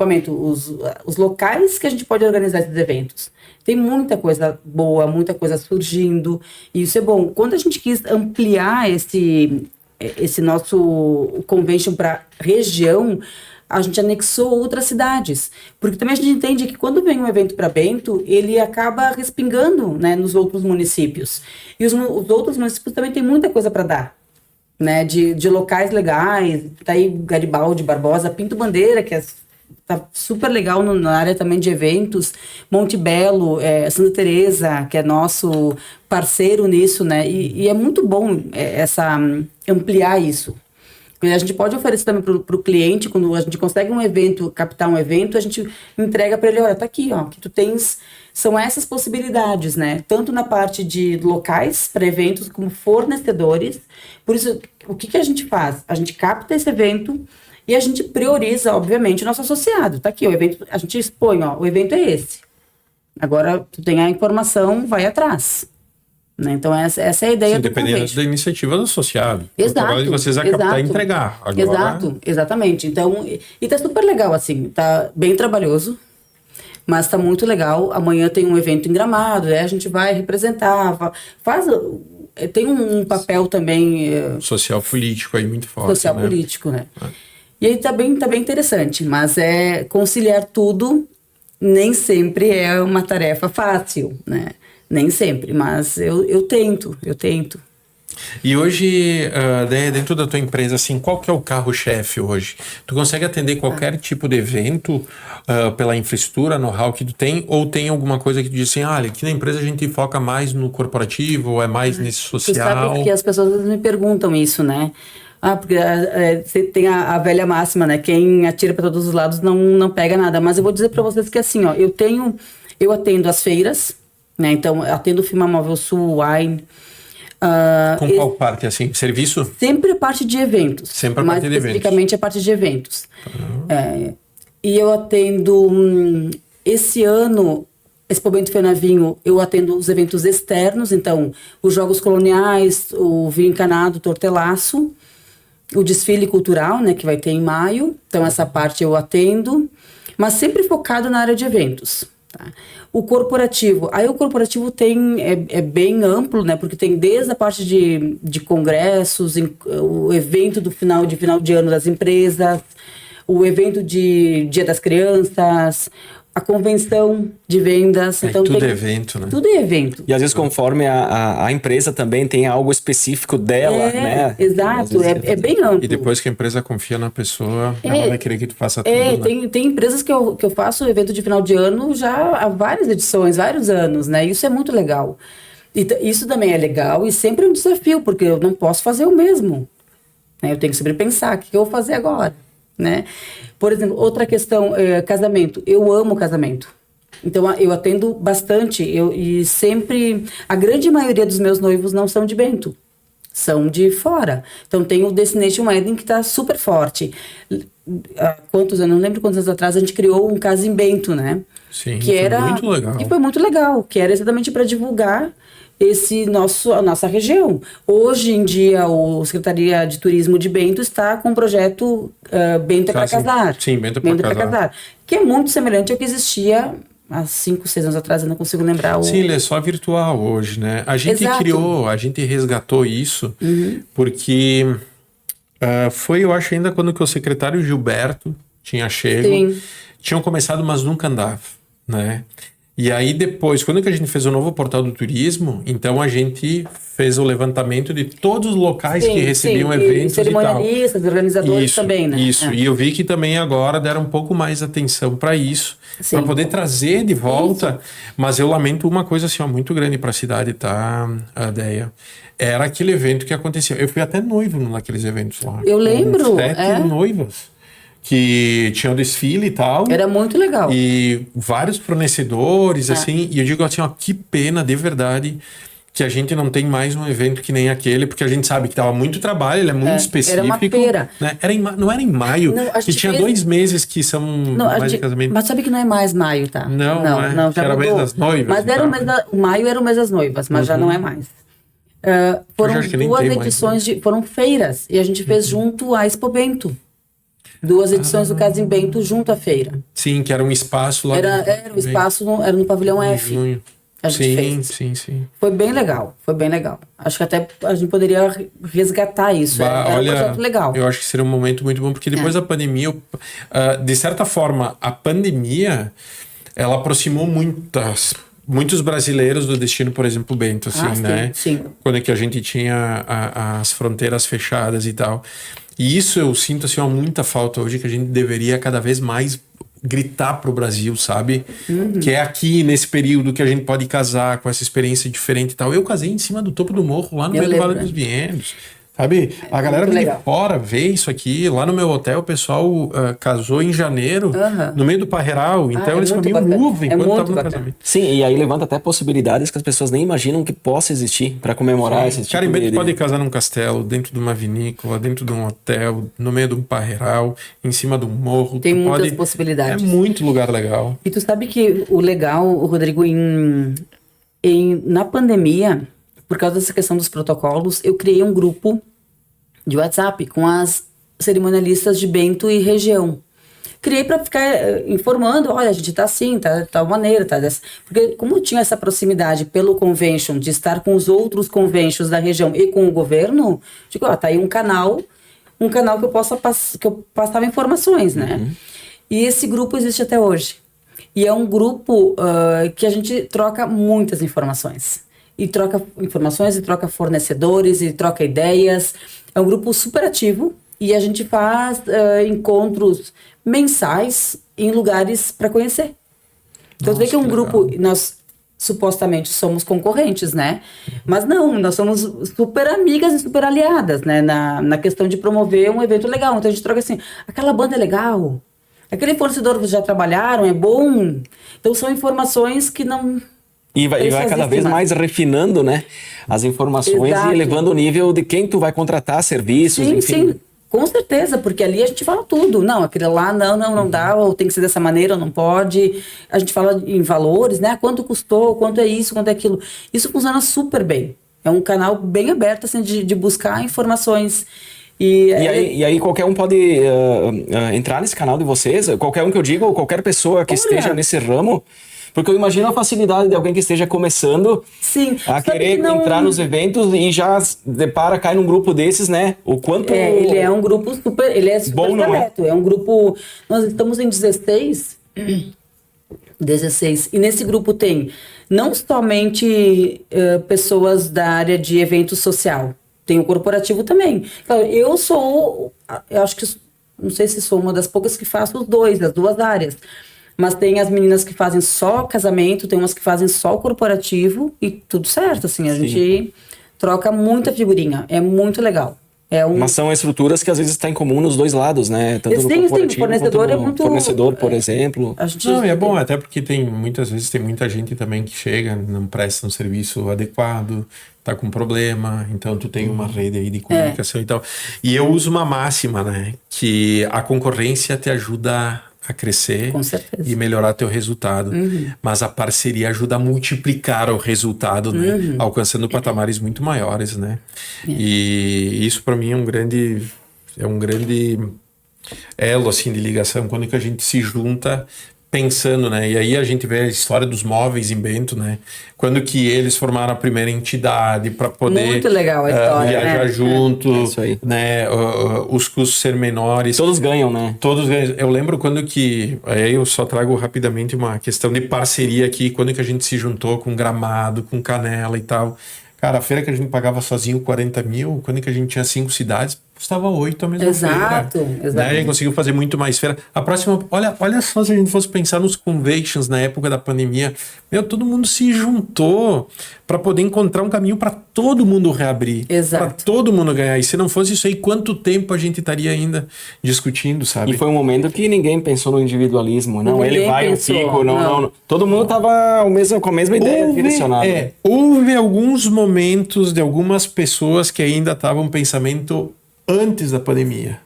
os locais que a gente pode organizar esses eventos. Tem muita coisa boa, muita coisa surgindo, e isso é bom. Quando a gente quis ampliar esse nosso convention para região, a gente anexou outras cidades. Porque também a gente entende que quando vem um evento para Bento, ele acaba respingando, né, nos outros municípios. E os outros municípios também têm muita coisa para dar. né, de locais legais, tá aí Garibaldi, Barbosa, Pinto Bandeira, que tá super legal na área também de eventos, Monte Belo, Santa Teresa, que é nosso parceiro nisso, né, e é muito bom ampliar isso. A gente pode oferecer também para o cliente, quando a gente consegue um evento, captar um evento, a gente entrega para ele, olha, tá aqui, ó, que tu tens, são essas possibilidades, né? Tanto na parte de locais para eventos, como fornecedores. Por isso, o que a gente faz? A gente capta esse evento e a gente prioriza, obviamente, o nosso associado. Tá aqui, o evento, a gente expõe, ó, o evento é esse. Agora, tu tem a informação, vai atrás. Né? Então, essa é a ideia do dependendo convênio. Da iniciativa do associado. Exato. O trabalho de vocês é captar e entregar. Agora... Exato, exatamente. Então, e tá super legal, assim, tá bem trabalhoso, mas tá muito legal. Amanhã tem um evento em Gramado, a gente vai representar, tem um papel também... social político aí muito forte, social né? político, né? E aí tá bem interessante, mas conciliar tudo nem sempre é uma tarefa fácil, né? Nem sempre, mas eu tento. E hoje, dentro da tua empresa, assim, qual que é o carro-chefe hoje? Tu consegue atender qualquer tipo de evento pela infraestrutura, know-how que tu tem? Ou tem alguma coisa que tu diz assim, aqui na empresa a gente foca mais no corporativo, ou é mais nesse social? Tu sabe que as pessoas me perguntam isso, né? Porque você tem a velha máxima, né? Quem atira para todos os lados não pega nada. Mas eu vou dizer para vocês que assim, ó, eu atendo as feiras, né? Então, eu atendo o Firma Móvel Sul, Wine. Com qual parte, assim? Serviço? Sempre a parte de eventos. Sempre a parte de eventos. Mais especificamente a parte de eventos. E eu atendo, esse ano, Expo Bento Fenavinho, eu atendo os eventos externos, então, os Jogos Coloniais, o Vinho Encanado, Tortelaço, o desfile cultural, né, que vai ter em maio. Então, essa parte eu atendo, mas sempre focado na área de eventos. Tá? O corporativo é bem amplo, né? Porque tem desde a parte de congressos, o evento do final de ano das empresas, o evento de Dia das Crianças, a convenção de vendas. Então tudo é evento, né? Tudo é evento. E às vezes conforme a empresa também tem algo específico dela, né? Exato, é bem amplo. E depois que a empresa confia na pessoa, ela vai querer que tu faça tudo, né? Tem empresas que eu faço evento de final de ano já há várias edições, vários anos, né? Isso é muito legal. E isso também é legal e sempre é um desafio, porque eu não posso fazer o mesmo. Né? Eu tenho que sempre pensar, o que eu vou fazer agora? Né? Por exemplo, outra questão, casamento. Eu amo casamento. Então, eu atendo bastante. E sempre, a grande maioria dos meus noivos não são de Bento. São de fora. Então, tem o Destination Wedding que está super forte. Eu não lembro quantos anos atrás, a gente criou um Casa em Bento, né? Sim, que era muito legal. E foi muito legal, que era exatamente para divulgar a nossa região. Hoje em dia, a Secretaria de Turismo de Bento está com o projeto Bento é para Casar. Sim, Bento é para Casar. Que é muito semelhante ao que existia há 5, 6 anos atrás, eu não consigo lembrar. Sim, ele é só virtual hoje, né? A gente a gente resgatou isso, porque foi, eu acho, ainda quando que o secretário Gilberto tinha chego, tinham começado, mas nunca andava, né? E aí depois, quando que a gente fez o novo portal do turismo, então a gente fez o levantamento de todos os locais que recebiam eventos e cerimonialistas, organizadores também, né? Isso, e eu vi que também agora deram um pouco mais atenção para isso, para poder trazer de volta, mas eu lamento uma coisa assim, muito grande para a cidade, tá, Deia? Era aquele evento que acontecia, eu fui até noivo naqueles eventos lá. Eu lembro. 7 noivas. Que tinha o desfile e tal. Era muito legal. E vários fornecedores, assim. E eu digo assim, que pena, de verdade, que a gente não tem mais um evento que nem aquele, porque a gente sabe que dava muito trabalho, ele é muito específico. Era uma feira. Né? Não era em maio, que tinha 2 meses que são mais de casamento. Mas sabe que não é mais maio, tá? Não, já era o mês das noivas. Mas maio era o mês das noivas, mas já não é mais. Foram 2 edições, foram feiras, e a gente fez junto à Expo Bento. 2 edições do Casa em Bento junto à feira. Sim, que era um espaço lá. Era um espaço, era no pavilhão F. A gente fez. Sim. Foi bem legal. Acho que até a gente poderia resgatar isso. Era um projeto legal. Eu acho que seria um momento muito bom, porque depois da pandemia, de certa forma, a pandemia, ela aproximou muitas muitos brasileiros do destino, por exemplo, Bento, assim, sim, né? sim. Quando é que a gente tinha as fronteiras fechadas e tal. E isso eu sinto, assim, muita falta hoje, que a gente deveria cada vez mais gritar pro Brasil, sabe? Que é aqui, nesse período, que a gente pode casar com essa experiência diferente e tal. Eu casei em cima do topo do morro, lá no meio do Vale dos Vientos. Sabe? A galera vem de fora ver isso aqui. Lá no meu hotel, o pessoal casou em janeiro, no meio do Parreiral. Então eles comiam uva enquanto estavam no casamento. Sim, e aí levanta até possibilidades que as pessoas nem imaginam que possa existir para comemorar esse tipo Cara, em de... Bento pode casar num castelo, dentro de uma vinícola, dentro de um hotel, no meio de um Parreiral, em cima de um morro. Tem muitas possibilidades. É muito lugar legal. E tu sabe que o legal, Rodrigo, na pandemia, por causa dessa questão dos protocolos, eu criei um grupo de WhatsApp com as cerimonialistas de Bento e região. Criei para ficar informando, olha, a gente tá assim, tá de tal maneira, tá dessa. Porque como tinha essa proximidade pelo convention, de estar com os outros conventions da região e com o governo, digo, ó, tá aí um canal que eu passava informações, né? E esse grupo existe até hoje. E é um grupo que a gente troca muitas informações. E troca informações, e troca fornecedores, e troca ideias. É um grupo super ativo e a gente faz encontros mensais em lugares para conhecer. Então, você vê que é um grupo, nós supostamente somos concorrentes, né? Mas não, nós somos super amigas e super aliadas, né? Na questão de promover um evento legal. Então, a gente troca assim, aquela banda é legal, aquele fornecedor que já trabalharam é bom. Então, são informações que não... E vai cada vez mais refinando, né, as informações. Exato. E elevando o nível de quem tu vai contratar, serviços, sim, enfim. Sim, com certeza, porque ali a gente fala tudo. Não, aquele lá não dá, ou tem que ser dessa maneira, ou não pode. A gente fala em valores, né, quanto custou, quanto é isso, quanto é aquilo. Isso funciona super bem. É um canal bem aberto, assim, de buscar informações. E aí qualquer um pode entrar nesse canal de vocês, qualquer um que eu digo, ou qualquer pessoa que esteja nesse ramo. Porque eu imagino a facilidade de alguém que esteja começando a querer entrar nos eventos e já cai num grupo desses, né? O quanto... ele é um grupo super... Ele é super bom, seleto. É um grupo... Nós estamos em 16. E nesse grupo tem não somente pessoas da área de evento social. Tem o corporativo também. Então, eu acho que... Não sei se sou uma das poucas que faço as duas áreas. Mas tem as meninas que fazem só casamento, tem umas que fazem só o corporativo e tudo certo, assim, a gente troca muita figurinha, é muito legal. Mas são estruturas que às vezes está em comum nos dois lados, né? Tanto no corporativo fornecedor quanto no fornecedor, por exemplo. Não, é bom, até porque muitas vezes tem muita gente também que chega, não presta um serviço adequado, tá com problema, então tu tem uma rede aí de comunicação e tal. E eu uso uma máxima, né? Que a concorrência te ajuda a crescer e melhorar teu resultado. Mas a parceria ajuda a multiplicar o resultado, né? Alcançando patamares muito maiores, né? E isso para mim é um grande elo assim de ligação quando que a gente se junta pensando, né? E aí a gente vê a história dos móveis em Bento, né? Quando que eles formaram a primeira entidade para poder muito legal a história, viajar junto, né? Os custos ser menores. Todos ganham, né? Todos ganham. Eu lembro quando que... Aí eu só trago rapidamente uma questão de parceria aqui, quando que a gente se juntou com Gramado, com Canela e tal. Cara, a feira que a gente pagava sozinho 40 mil, quando que a gente tinha 5 cidades, custava 8 a mesma feira. Exato. Né? E conseguiu fazer muito mais feira. A próxima, olha só se a gente fosse pensar nos conventions na época da pandemia. Todo mundo se juntou para poder encontrar um caminho para todo mundo reabrir. Para todo mundo ganhar. E se não fosse isso aí, quanto tempo a gente estaria ainda discutindo, sabe? E foi um momento que ninguém pensou no individualismo. Não, ele vai, eu fico. Não. Todo mundo estava com a mesma ideia direcionada. Houve alguns momentos de algumas pessoas que ainda estavam pensamento antes da pandemia.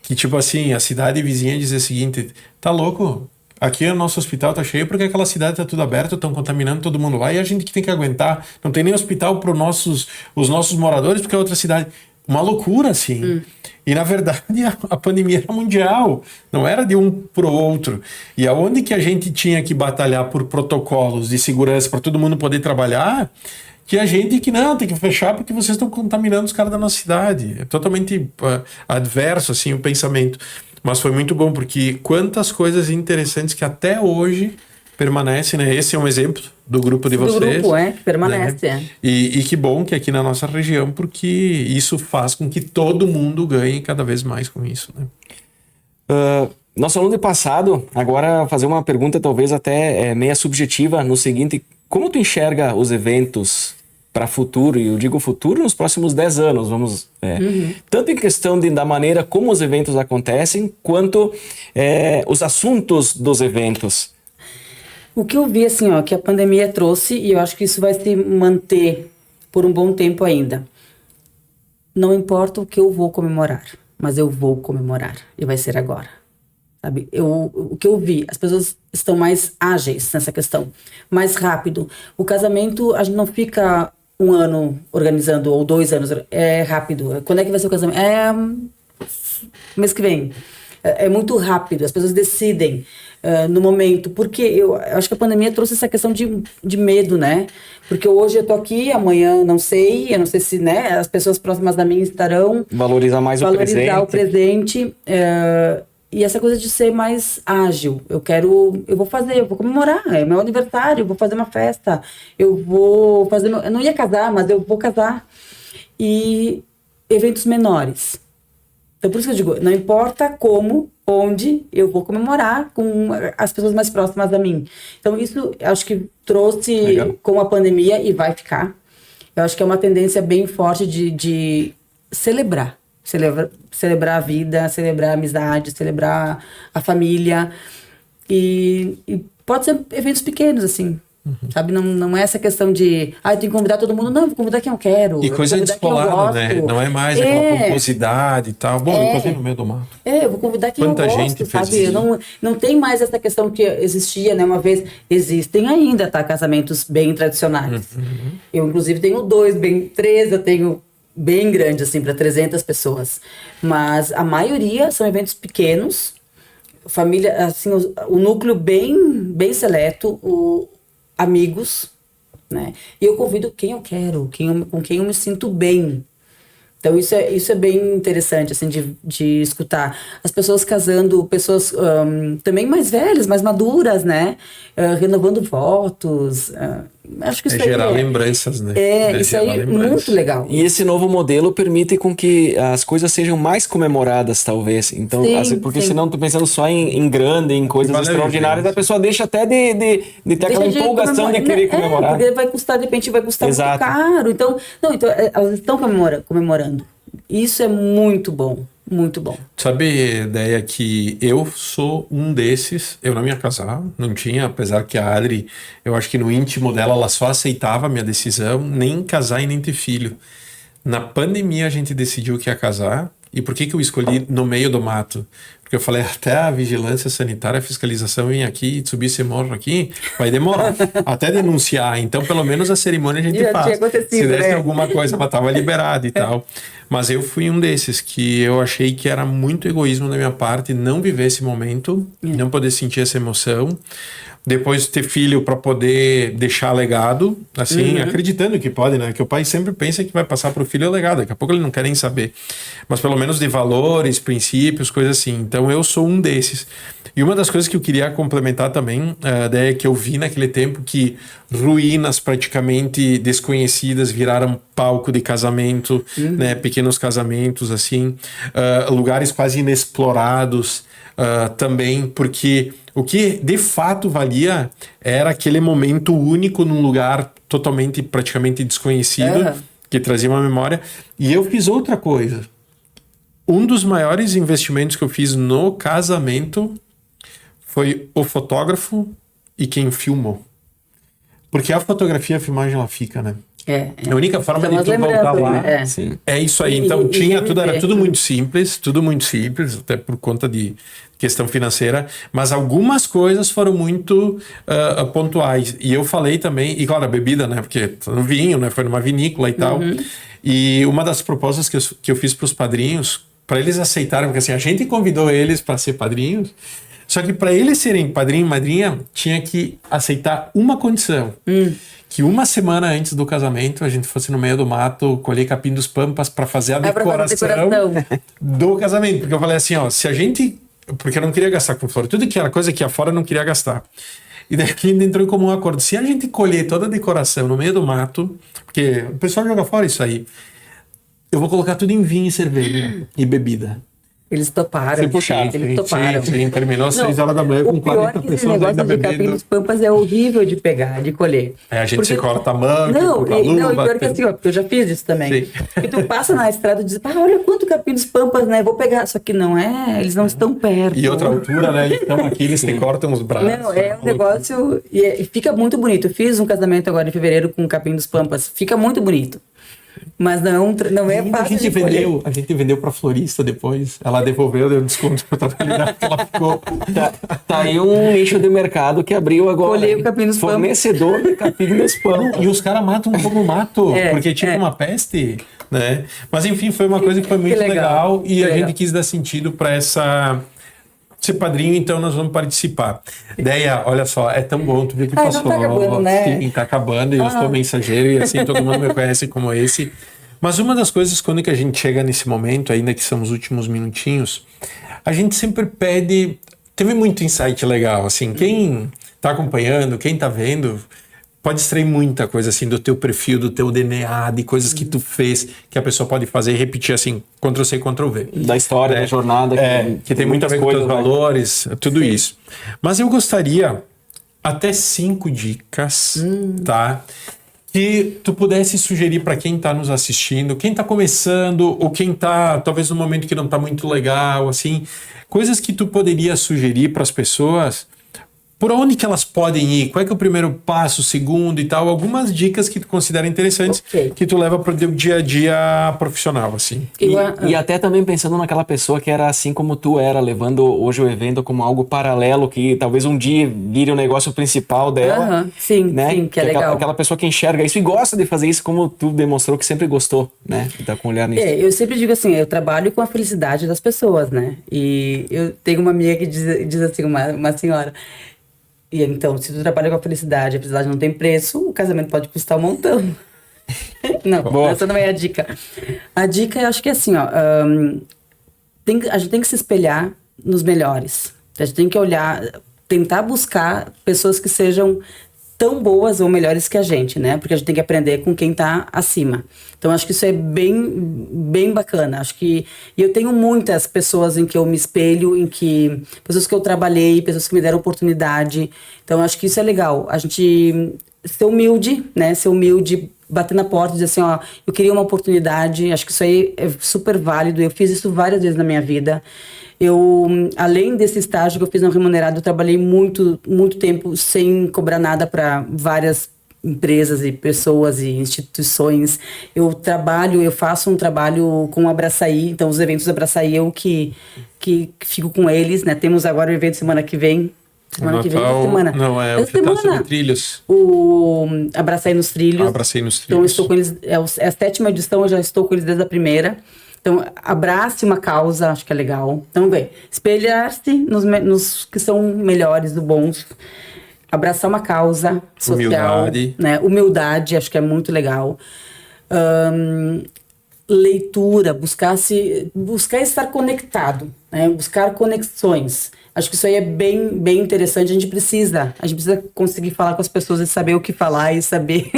Que tipo assim, a cidade vizinha dizia o seguinte, tá louco? Aqui o nosso hospital tá cheio porque aquela cidade tá tudo aberto, estão contaminando todo mundo lá e a gente que tem que aguentar. Não tem nem hospital para os nossos moradores porque é outra cidade. Uma loucura, assim. E na verdade a pandemia era mundial, não era de um pro outro. E aonde que a gente tinha que batalhar por protocolos de segurança para todo mundo poder trabalhar, que a gente que não, tem que fechar porque vocês estão contaminando os caras da nossa cidade. É totalmente adverso, assim, o pensamento. Mas foi muito bom, porque quantas coisas interessantes que até hoje permanecem, né? Esse é um exemplo do grupo de vocês. Do grupo, que permanece. Né? E que bom que aqui na nossa região, porque isso faz com que todo mundo ganhe cada vez mais com isso. Né? Nós falamos de passado, agora fazer uma pergunta talvez até meia subjetiva no seguinte: como tu enxerga os eventos para futuro, e eu digo futuro nos próximos 10 anos, tanto em questão da maneira como os eventos acontecem, quanto os assuntos dos eventos? O que eu vi, assim, que a pandemia trouxe, e eu acho que isso vai se manter por um bom tempo ainda. Não importa o que eu vou comemorar, mas eu vou comemorar, e vai ser agora. Sabe? O que eu vi, as pessoas estão mais ágeis nessa questão, mais rápido. O casamento, a gente não fica um ano organizando, ou 2 anos, é rápido. Quando é que vai ser o casamento? Mês que vem. É muito rápido, as pessoas decidem no momento, porque eu acho que a pandemia trouxe essa questão de medo, né? Porque hoje eu tô aqui, amanhã eu não sei se, né, as pessoas próximas da mim estarão. Valorizar mais o presente. E essa coisa de ser mais ágil. Eu vou comemorar, é meu aniversário, vou fazer uma festa, eu não ia casar, mas eu vou casar. E eventos menores. Então, por isso que eu digo, não importa como, onde, eu vou comemorar com as pessoas mais próximas a mim. Então, isso acho que trouxe com a pandemia e vai ficar. Eu acho que é uma tendência bem forte de celebrar. Celebrar a vida, celebrar a amizade, celebrar a família. E pode ser eventos pequenos, assim. Sabe? Não é essa questão de eu tenho que convidar todo mundo. Não, vou convidar quem eu quero. E coisa descolada, né? Não é mais aquela pomposidade e tal. Bom, eu passei no meio do mato. Eu vou convidar quem eu gosto, gente sabe? Não tem mais essa questão que existia, né? Uma vez, existem ainda, casamentos bem tradicionais. Eu, inclusive, tenho 3, eu tenho bem grande, assim, para 300 pessoas. Mas a maioria são eventos pequenos, família, assim, o núcleo bem seleto, amigos, né? E eu convido quem eu quero, com quem eu me sinto bem. Então isso é bem interessante, assim, de escutar. As pessoas casando, pessoas também mais velhas, mais maduras, né? Renovando votos. Acho que isso gerar lembranças, né? Isso aí é muito legal. E esse novo modelo permite com que as coisas sejam mais comemoradas, talvez. Então, porque senão tô pensando só em grande, em coisas extraordinárias, a pessoa deixa até de ter aquela empolgação de querer comemorar. Porque de repente vai custar muito caro. Então elas estão comemorando. Isso é muito bom. Muito bom. Sabe a ideia que eu sou um desses, eu não ia casar, não tinha, apesar que a Adri, eu acho que no íntimo dela, ela só aceitava a minha decisão, nem casar e nem ter filho. Na pandemia a gente decidiu que ia casar, e por que eu escolhi no meio do mato? Porque eu falei, até a vigilância sanitária, a fiscalização vir aqui, subir esse morro aqui, vai demorar, até denunciar. Então, pelo menos a cerimônia a gente faz. Se desse alguma coisa, ela estava liberada e tal. Mas eu fui um desses que eu achei que era muito egoísmo da minha parte não viver esse momento, não poder sentir essa emoção. Depois ter filho para poder deixar legado, assim, acreditando que pode, né? Que o pai sempre pensa que vai passar para o filho o legado, daqui a pouco ele não quer nem saber. Mas pelo menos de valores, princípios, coisas assim. Então eu sou um desses. E uma das coisas que eu queria complementar também, a ideia que eu vi naquele tempo que ruínas praticamente desconhecidas viraram palco de casamento, né? Pequenos casamentos, assim, lugares quase inexplorados também, porque o que de fato valia era aquele momento único num lugar totalmente, praticamente desconhecido, que trazia uma memória. E eu fiz outra coisa. Um dos maiores investimentos que eu fiz no casamento foi o fotógrafo e quem filmou. Porque a fotografia, a filmagem, ela fica, né? A única forma de tu voltar lá é isso aí. Então era tudo muito simples, até por conta de questão financeira, mas algumas coisas foram muito pontuais. E eu falei também, e claro, a bebida, né? Porque no vinho, né? Foi numa vinícola e tal. E uma das propostas que eu fiz para os padrinhos, para eles aceitarem, porque assim, a gente convidou eles para ser padrinhos, só que para eles serem padrinho e madrinha, tinha que aceitar uma condição. Que uma semana antes do casamento a gente fosse no meio do mato colher capim dos pampas para fazer a decoração do casamento. Porque eu falei assim, ó, se a gente... Porque eu não queria gastar com flor. Tudo que era coisa que ia fora eu não queria gastar. E daí a gente entrou em comum acordo. Se a gente colher toda a decoração no meio do mato, porque o pessoal joga fora isso aí, eu vou colocar tudo em vinho e cerveja e bebida. Eles toparam. Se puxar. Eles toparam. Sim, terminou às 6 horas da manhã com O pior 40 é que esse pessoas ainda negócio de capim bebendo. dos pampas é horrível de pegar, de colher. A gente Porque- se corta a mão, Não, corta a e luva. pior que assim, ó, porque eu já fiz isso também. Sim. E tu passa na estrada e diz, olha quanto capim dos pampas, né? Vou pegar. Só que não é, eles não estão perto. E outra altura, né? Eles estão aqui, eles te cortam os braços. Não, é um negócio. E fica muito bonito. Eu fiz um casamento agora em fevereiro com o capim dos pampas. Fica muito bonito. Mas não é A fácil gente de colher. vendeu pra florista depois. Ela devolveu, deu desconto pra trabalhar, que ela ficou. Tá aí um nicho de mercado que abriu agora. Colhei hein? o capim dos pampas. Fornecedor de capim dos pampas. E os caras matam como mato, É, porque tipo é. uma peste, né? Mas enfim, foi uma coisa que foi muito legal, e que a legal. gente quis dar sentido para ser padrinho, então nós vamos participar. Deia, olha só, é tão bom, tu viu que Ai, passou. não tá acabando, né? Sim, tá acabando, e eu sou mensageiro, e assim todo mundo me conhece como esse. Mas uma das coisas, quando que a gente chega nesse momento, ainda que são os últimos minutinhos, a gente sempre pede. Teve muito insight legal, assim, quem tá acompanhando, quem tá vendo, pode extrair muita coisa assim do teu perfil, do teu DNA, de coisas que tu fez, que a pessoa pode fazer e repetir assim, Ctrl+C, Ctrl+V. Da história, da jornada. Que tem muito a ver com os teus né? valores, tudo isso. Mas eu gostaria até 5 dicas, tá? Que tu pudesse sugerir para quem está nos assistindo, quem está começando, ou quem está talvez num momento que não está muito legal, assim, coisas que tu poderia sugerir para as pessoas, por onde que elas podem ir, qual é que é o primeiro passo, o segundo e tal, algumas dicas que tu considera interessantes, Ok. que tu leva para o teu dia a dia profissional, assim. E até também pensando naquela pessoa que era assim como tu era, levando hoje o evento como algo paralelo, que talvez um dia vire o negócio principal dela. Aham, sim, né? sim, que é aquela, legal. aquela pessoa que enxerga isso e gosta de fazer isso, como tu demonstrou que sempre gostou, né? Que tá com um olhar nisso. Eu sempre digo assim, eu trabalho com a felicidade das pessoas, né? E eu tenho uma amiga que diz assim, uma senhora, e então, se tu trabalha com a felicidade não tem preço, o casamento pode custar um montão. Não, Boa. essa não é a dica. A dica, eu acho que é assim, ó, a gente tem que se espelhar nos melhores. A gente tem que olhar, tentar buscar pessoas que sejam tão boas ou melhores que a gente, né? Porque a gente tem que aprender com quem tá acima. Então, acho que isso é bem bacana. Acho que... E eu tenho muitas pessoas em que eu me espelho, pessoas que eu trabalhei, pessoas que me deram oportunidade. Então, acho que isso é legal. A gente ser humilde, né? Ser humilde, bater na porta e dizer assim, ó, eu queria uma oportunidade. Acho que isso aí é super válido. Eu fiz isso várias vezes na minha vida. Eu, além desse estágio que eu fiz não remunerado, eu trabalhei muito tempo sem cobrar nada para várias empresas e pessoas e instituições. Eu faço um trabalho com o Abraçaí, então os eventos do Abraçaí eu que fico com eles, né? Temos agora o evento semana que vem. Semana que vem, Natal, semana. não, é o Essa Fitado semana. sobre Trilhos. O Abraçaí nos Trilhos. Abracei nos Então, eu Trilhos. estou com eles, é a 7ª edição, eu já estou com eles desde a primeira. Então, abrace uma causa, acho que é legal. Então, bem, espelhar-se nos que são melhores, do bons. Abraçar uma causa social. Humildade. Né? Humildade, acho que é muito legal. Leitura, buscar estar conectado, né? Buscar conexões. Acho que isso aí é bem interessante. A gente precisa conseguir falar com as pessoas e saber o que falar e saber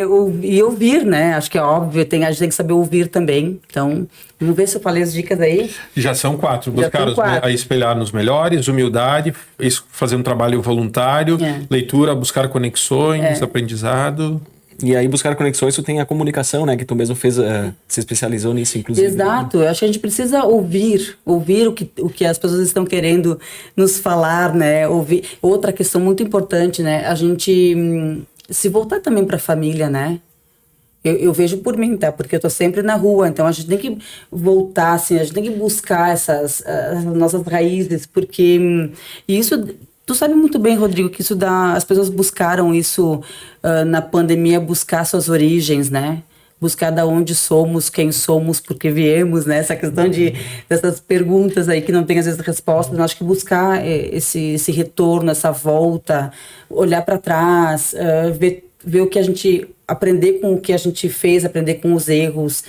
ouvir, né? Acho que é óbvio, a gente tem que saber ouvir também. Então, vamos ver se eu falei as dicas aí. Já são 4. Já Buscar são 4. a espelhar nos melhores, humildade, fazer um trabalho voluntário, leitura, buscar conexões, aprendizado. E aí buscar conexões, tu tem a comunicação, né? Que tu mesmo fez, se especializou nisso, inclusive. Exato, eu acho que a gente precisa ouvir o que as pessoas estão querendo nos falar, né? Ouvir. Outra questão muito importante, né? A gente se voltar também para a família, né? Eu vejo por mim, tá? Porque eu tô sempre na rua, então a gente tem que voltar, assim, a gente tem que buscar as nossas raízes, porque isso... Tu sabe muito bem, Rodrigo, que isso as pessoas buscaram isso na pandemia, buscar suas origens, né? Buscar da onde somos, quem somos, por que viemos, né? Essa questão dessas perguntas aí que não tem às vezes respostas. Eu acho que buscar esse retorno, essa volta, olhar para trás, ver o que a gente... Aprender com o que a gente fez, aprender com os erros,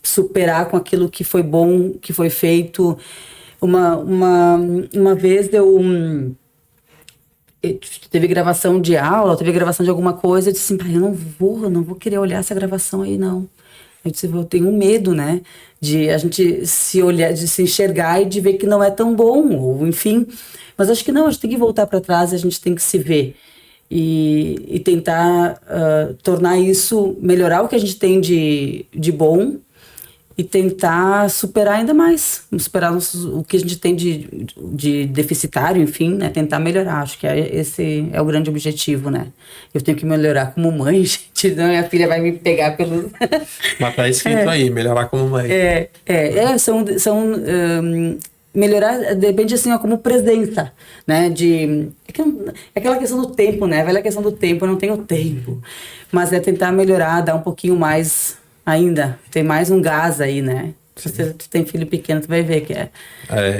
superar com aquilo que foi bom, que foi feito... Uma vez teve gravação de aula, teve gravação de alguma coisa, eu disse assim, pai, eu não vou querer olhar essa gravação aí, não. Eu disse, eu tenho medo, né, de a gente se olhar, de se enxergar e de ver que não é tão bom, ou enfim. Mas acho que não, a gente tem que voltar para trás, a gente tem que se ver e tentar tornar isso, melhorar o que a gente tem de bom e tentar superar ainda mais, superar o que a gente tem de deficitário, enfim, né? Tentar melhorar. Acho que esse é o grande objetivo, né? Eu tenho que melhorar como mãe, gente, não, minha filha vai me pegar pelo... Mas tá escrito aí, melhorar como mãe. Melhorar depende assim, ó, como presença, né? É aquela questão do tempo, né? A velha questão do tempo, eu não tenho tempo. Mas é tentar melhorar, dar um pouquinho mais ainda. Tem mais um gás aí, né? Se você tem filho pequeno, tu vai ver que é.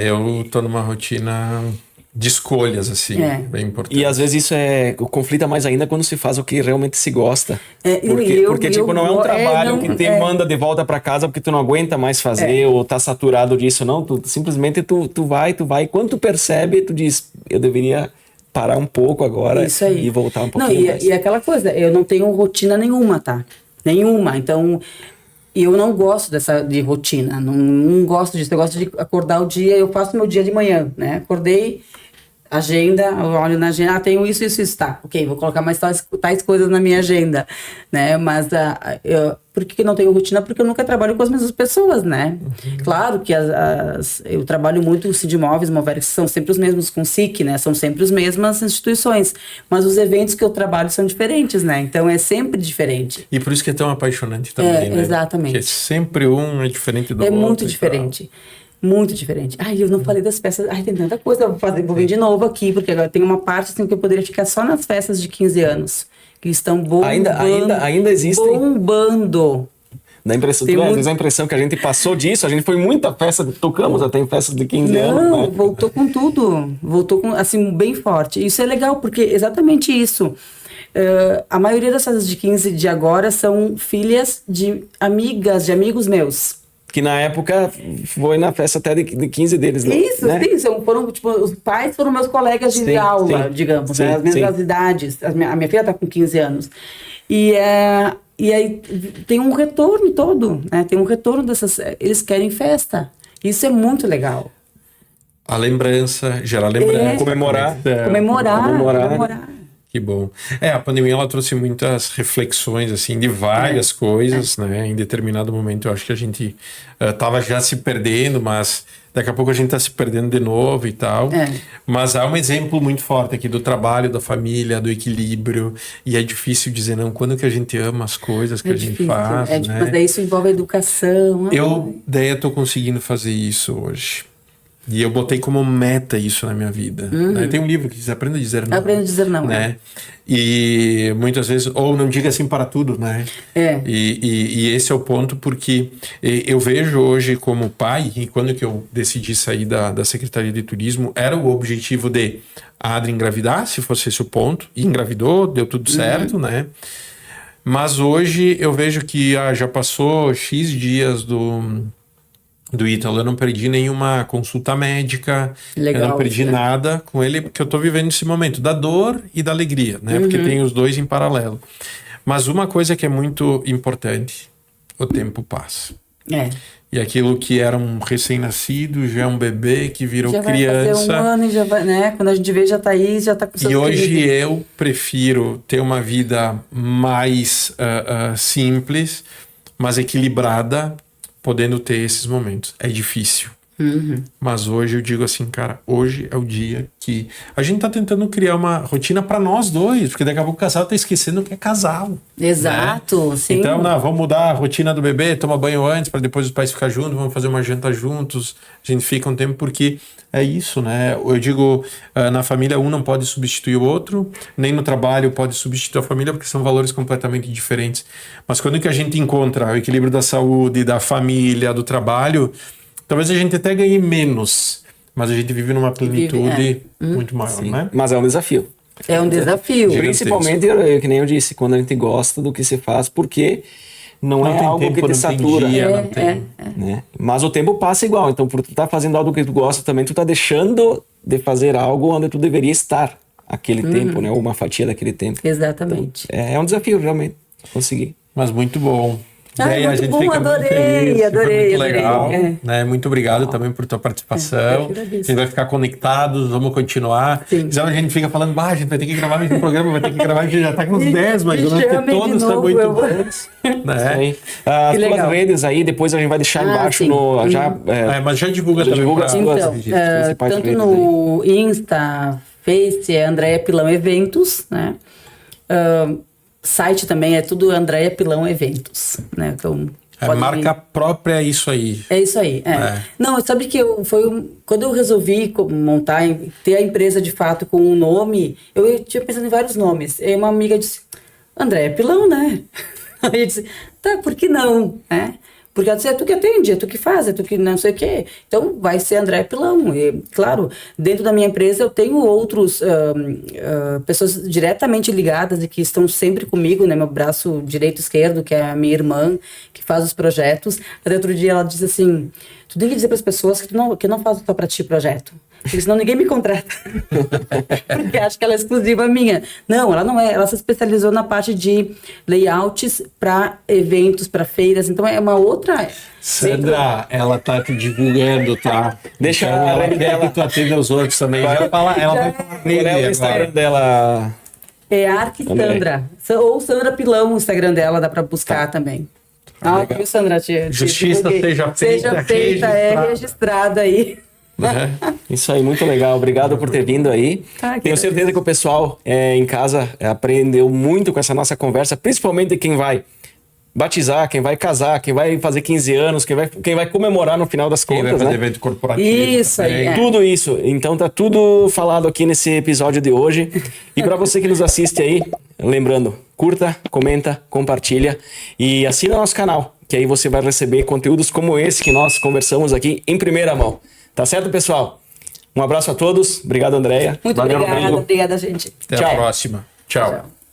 Eu tô numa rotina de escolhas, assim, bem importante. E às vezes isso conflita mais ainda quando se faz o que realmente se gosta. Porque tipo, não é um trabalho que te manda de volta para casa porque tu não aguenta mais fazer ou tá saturado disso, não. Simplesmente tu vai, e quando tu percebe, tu diz, eu deveria parar um pouco agora e voltar um pouquinho mais. E aquela coisa, eu não tenho rotina nenhuma, tá? Nenhuma. Então, eu não gosto de rotina, não gosto disso. Eu gosto de acordar o dia, eu faço meu dia de manhã, né? Acordei, agenda, eu olho na agenda, tenho isso, tá, ok, vou colocar mais tais coisas na minha agenda, né, mas por que não tenho rotina? Porque eu nunca trabalho com as mesmas pessoas, né, claro que eu trabalho muito com Sindimóveis, Moverex, são sempre os mesmos, com SIC, né, são sempre as mesmas instituições, mas os eventos que eu trabalho são diferentes, né, então é sempre diferente. E por isso que é tão apaixonante também, né? Exatamente. Porque sempre um é diferente do outro. É muito diferente. Muito diferente. Eu não falei das festas. Tem tanta coisa. Eu vou vir de novo aqui, porque agora tem uma parte assim, que eu poderia ficar só nas festas de 15 anos. Que estão bombando. Ainda existem? Bombando. Dá a impressão que a gente passou disso. A gente foi muita festa, tocamos até em festas de 15 anos. Não, voltou com tudo. Voltou com, assim, bem forte. Isso é legal, porque exatamente isso. A maioria das festas de 15 de agora são filhas de amigas, de amigos meus. Que na época foi na festa até de 15 deles. Isso, né? Sim, foram, tipo, os pais foram meus colegas de aula, digamos, né? As mesmas idades. A minha filha está com 15 anos. E aí tem um retorno todo, né? Tem um retorno dessas... Eles querem festa. Isso é muito legal. A lembrança, gerar lembrança. Comemorar. Que bom. A pandemia ela trouxe muitas reflexões assim de várias coisas, né? Em determinado momento eu acho que a gente tava já se perdendo, mas daqui a pouco a gente tá se perdendo de novo e tal. Mas há um exemplo muito forte aqui do trabalho, da família, do equilíbrio, e é difícil dizer não quando que a gente ama as coisas que a gente faz, né? Mas daí isso envolve a educação. Eu tô conseguindo fazer isso hoje. E eu botei como meta isso na minha vida. Né? Tem um livro que diz Aprenda a Dizer Não. Aprenda a Dizer Não, né? E muitas vezes, ou não diga sim para tudo, né? E esse é o ponto, porque eu vejo hoje como pai, e quando que eu decidi sair da Secretaria de Turismo, era o objetivo de a Adri engravidar, se fosse esse o ponto. E engravidou, deu tudo certo, né? Mas hoje eu vejo que já passou X dias do Ítalo, eu não perdi nenhuma consulta médica, eu não perdi nada com ele, porque eu tô vivendo esse momento da dor e da alegria, né? Porque tem os dois em paralelo. Mas uma coisa que é muito importante, o tempo passa. E aquilo que era um recém-nascido, já é um bebê que virou criança. Já vai fazer 1 ano e já vai, né? Quando a gente vê, já tá aí, já tá com seus E hoje eu prefiro ter uma vida mais simples, mas equilibrada, podendo ter esses momentos. É difícil. Mas hoje eu digo assim, cara, hoje é o dia que a gente tá tentando criar uma rotina para nós dois, porque daqui a pouco o casal tá esquecendo que é casal. Exato, né? sim. Então, vamos mudar a rotina do bebê, tomar banho antes para depois os pais ficar juntos, vamos fazer uma janta juntos, a gente fica um tempo, porque é isso, né? Eu digo, na família um não pode substituir o outro, nem no trabalho pode substituir a família, porque são valores completamente diferentes. Mas quando que a gente encontra o equilíbrio da saúde, da família, do trabalho, talvez a gente até ganhe menos, mas a gente vive numa plenitude muito maior, né? Mas é um desafio. É um desafio. Principalmente, que nem eu disse, quando a gente gosta do que se faz, porque não é algo tempo, que te satura. Né? Mas o tempo passa igual, então por tu estar fazendo algo que tu gosta também, tu tá deixando de fazer algo onde tu deveria estar. aquele tempo, né? Ou uma fatia daquele tempo. Exatamente. Então, é um desafio, realmente, conseguir. Mas muito bom. Ai, a muito gente bom, fica muito feliz, adorei. Foi muito legal. É. Né? Muito obrigado também por tua participação. Eu que A agradeço. gente vai ficar conectados, vamos continuar. Sim. Senão a gente fica falando, a gente vai ter que gravar mais um programa, vai ter que gravar, a gente já tá com uns 10, mas Me eu acho que chamem de todos estão novo, muito eu vou. bons. Isso Né? aí. As Que tuas legal. redes aí, depois a gente vai deixar embaixo sim. no... Já, Mas já divulga Já também. divulga pra- as tuas Então, principais tanto redes no Insta, Face, é Andréia Pilão Eventos, né? Site também é tudo Andréia Pilão Eventos, né? Então, A pode marca vir. própria é isso aí. É isso aí, Não, sabe que quando eu resolvi montar, ter a empresa de fato com um nome, eu tinha pensado em vários nomes. E uma amiga disse, Andréia Pilão, né? Aí eu disse, tá, por que não? Porque ela disse, é tu que atende, é tu que faz, é tu que não sei o quê. Então, vai ser Andréia Pilão. E, claro, dentro da minha empresa eu tenho outros pessoas diretamente ligadas e que estão sempre comigo, né? Meu braço direito e esquerdo, que é a minha irmã, que faz os projetos. Até outro dia ela disse assim, tu tem que dizer para as pessoas que eu não faço só para ti projeto. Porque senão ninguém me contrata. Porque acho que ela é exclusiva minha. Não, ela não é. Ela se especializou na parte de layouts para eventos, para feiras. Então é uma outra... Sandra, ela tá te divulgando, tá? Deixa Então, a ela rede quer dela. que tu atenda os outros também. Ela vai falar bem Qual é o dele Instagram agora. dela? É Arc Sandra. Ou Sandra Pilão, o Instagram dela, dá para buscar também. legal. Viu, Sandra? Justiça divulguei. seja feita, registrada. Registrada aí. Isso aí, muito legal. Obrigado por ter vindo aí. Que Tenho certeza que o pessoal em casa aprendeu muito com essa nossa conversa, principalmente quem vai batizar, quem vai casar, quem vai fazer 15 anos, quem vai comemorar no final das Quem vai contas, fazer né? evento corporativo. Isso aí, também. Tudo isso. Então tá tudo falado aqui nesse episódio de hoje. E para você que nos assiste aí, lembrando, curta, comenta, compartilha e assina nosso canal, que aí você vai receber conteúdos como esse que nós conversamos aqui em primeira mão. Tá certo, pessoal? Um abraço a todos. Obrigado, Andréia. Muito Valeu, obrigada. Rodrigo. Obrigada, gente. Até Tchau. a próxima. Tchau. Tchau.